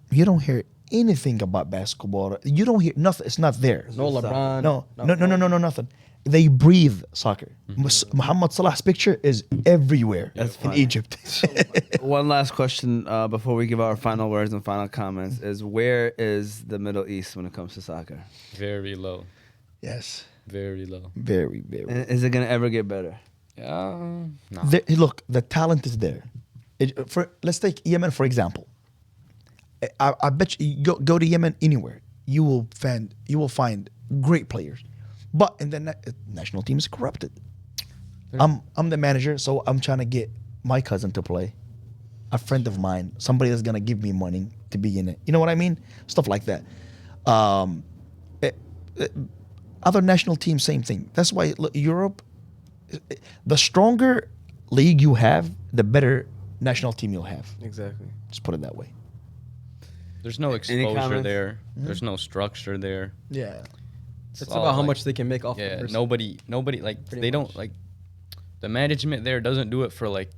you don't hear anything about basketball. You don't hear nothing. It's not there. No LeBron. No, nothing. They breathe soccer. Muhammad Salah's picture is everywhere That's in funny. Egypt. One last question before we give our final words and final comments is: where is the Middle East when it comes to soccer? Very low. Yes. Very low. Very, very. And is it gonna ever get better? No. Look, the talent is there. Let's take Yemen for example. I bet you go to Yemen anywhere, you will find great players, but in the national team is corrupted. I'm the manager, so I'm trying to get my cousin to play, a friend of mine, somebody that's gonna give me money to be in it. You know what I mean? Stuff like that. Other national teams, same thing. That's why Europe, the stronger league you have, the better national team you'll have. Exactly. Just put it that way. There's no Any exposure comments? there. There's no structure there. Yeah. It's all, about how like- much they can make off. Yeah, of nobody like Pretty they don't much. like the management there doesn't do it for like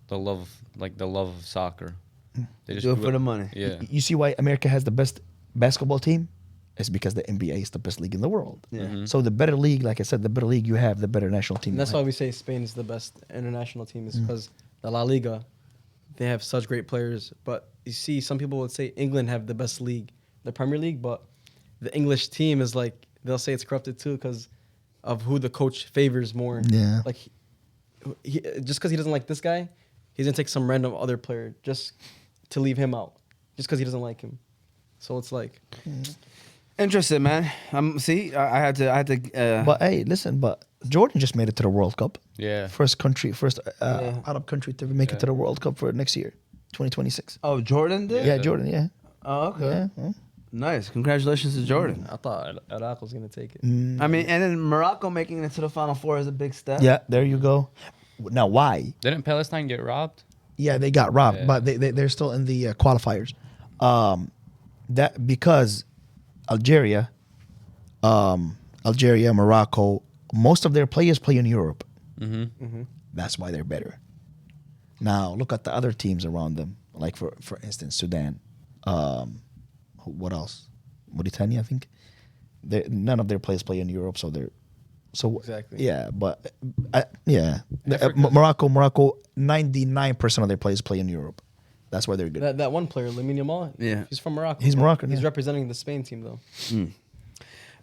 the love of soccer. They just Do it for the money. Yeah. You see why America has the best basketball team? It's because the NBA is the best league in the world. Yeah. Mhm. So the better league, like I said, the better league you have, the better national team. And that's you why have. we say Spain is the best international team, Mm. is because the La Liga, they have such great players. But you see, some people would say England have the best league, the Premier League, but the English team is like, they'll say it's corrupted too because of who the coach favors more. Yeah. Like, just because he doesn't like this guy, he's going to take some random other player just to leave him out, just because he doesn't like him. So it's like, Interesting, man. I had to. But hey, listen, but Jordan just made it to the World Cup. Yeah. First Yeah. Arab country to make it to the World Cup for next year, 2026. Oh, Jordan did. Yeah, Jordan. Yeah. Oh, okay. Yeah. Nice. Congratulations to Jordan. I thought Iraq was going to take it. I mean, and then Morocco making it to the Final Four is a big step. Yeah, there you go. Now, why? Didn't Palestine get robbed? Yeah, they got robbed, Yeah. but they're still in the qualifiers. That because Algeria, Morocco, most of their players play in Europe. Mm-hmm. That's why they're better. Now look at the other teams around them. Like for instance, Sudan. What else? Mauritania, I think. None of their players play in Europe, so they're Exactly. Yeah, but yeah, Africa- Morocco, 99% of their players play in Europe. That's why they're good. That one player, Lamine Yeah. he's from Morocco. He's Moroccan, He's yeah. representing the Spain team, though.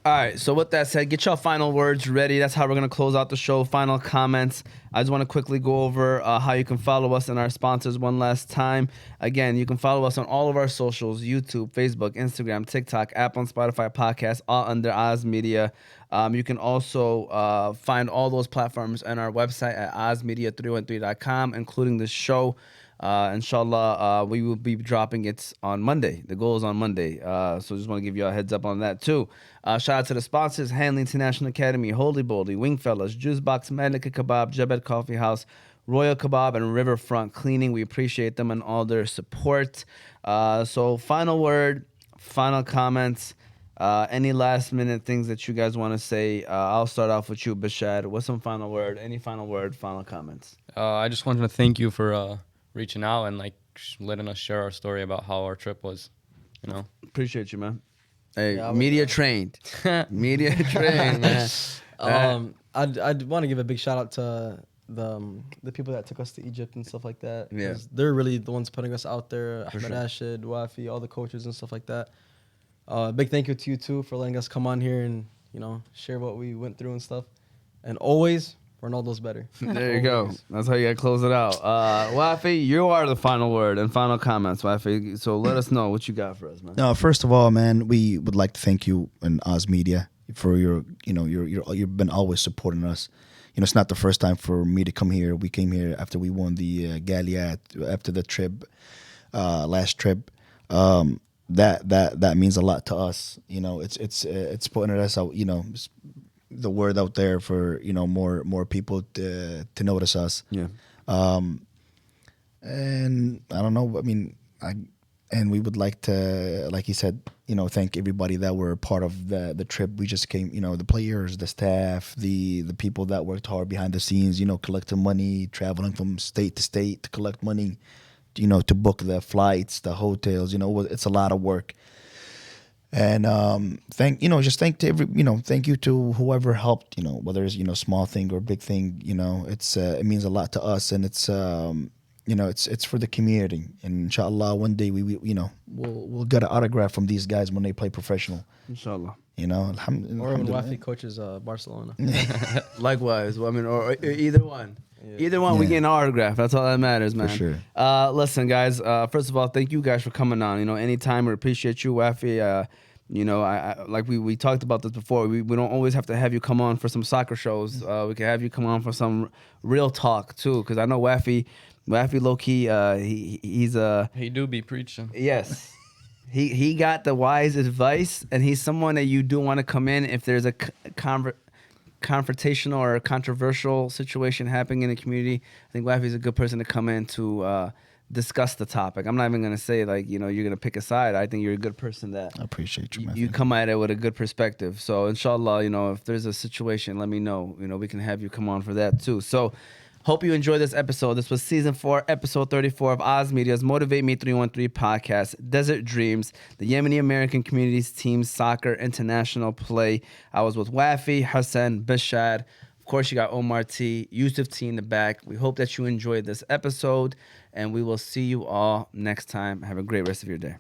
All right. So with that said, get your final words ready. That's how we're gonna close out the show. Final comments. I just want to quickly go over how you can follow us and our sponsors one last time. Again, you can follow us on all of our socials: YouTube, Facebook, Instagram, TikTok, Apple, and Spotify podcasts, all under Oz Media. You can also find all those platforms on our website at ozmedia313.com, including the show. Inshallah, we will be dropping it on Monday. The goal is on Monday. So just want to give you a heads up on that too. Shout out to the sponsors: Hanley International Academy, Holy Boldy, Wingfellas, Juice Box, Malika Kebab, Jabed Coffee House, Royal Kebab, and Riverfront Cleaning. We appreciate them and all their support. So final word, final comments. Any last minute things that you guys want to say? I'll start off with you, Bashar. What's some final word? Any final word, final comments? I just wanted to thank you for reaching out and like letting us share our story about how our trip was. You know. Appreciate you, man. Hey, Yeah, I was, media trained. Media trained, man. I'd want to give a big shout out to the people that took us to Egypt and stuff like that. Yeah. 'Cause they're really the ones putting us out there. For Ahmed sure. Rashid, Wafi, all the coaches and stuff like that. Big thank you to you too for letting us come on here and share what we went through and stuff. And always, Ronaldo's better. There you go. That's how you gotta close it out. Wafi, you are the final word and final comments, Wafi. So let us know what you got for us, man. No, first of all, man, we would like to thank you and Oz Media for you've been always supporting us. It's not the first time for me to come here. We came here after we won the Galiat, after the trip, last trip. That means a lot to us. It's putting us out. The word out there for more people to notice us. Yeah. And I don't know. I mean, and we would like to, like he said, thank everybody that were part of the trip. We just came, the players, the staff, the people that worked hard behind the scenes, collecting money, traveling from state to state to collect money, to book the flights, the hotels. It's a lot of work. And thank you to whoever helped, whether it's small thing or big thing. It means a lot to us, and it's it's for the community. And inshallah, one day we'll get an autograph from these guys when they play professional. Inshallah. Or when Alhamdulillah. Wafi coaches Barcelona. Likewise. Well, I mean, or either one. Yeah. Either one, we Yeah. get an autograph. That's all that matters, man. sure. Listen, guys. First of all, thank you guys for coming on. Anytime we appreciate you, Wafi. I like we talked about this before. We don't always have to have you come on for some soccer shows. We can have you come on for some real talk too. Because I know Wafi low key. He's He do be preaching. yes. He got the wise advice, and he's someone that you do want to come in if there's a confrontational or controversial situation happening in the community. I think Wafi's a good person to come in to discuss the topic. I'm not even gonna say like you're gonna pick a side. I think you're a good person that I appreciate you, man. you come at it with a good perspective. So inshallah, if there's a situation, let me know. We can have you come on for that too. So hope you enjoyed this episode. This was season 4, episode 34 of Oz Media's Motivate Me 313 podcast, Desert Dreams, the Yemeni-American Communities Team Soccer International Play. I was with Wafi, Hassan, Bashar. Of course, you got Omar T, Yusuf T in the back. We hope that you enjoyed this episode, and we will see you all next time. Have a great rest of your day.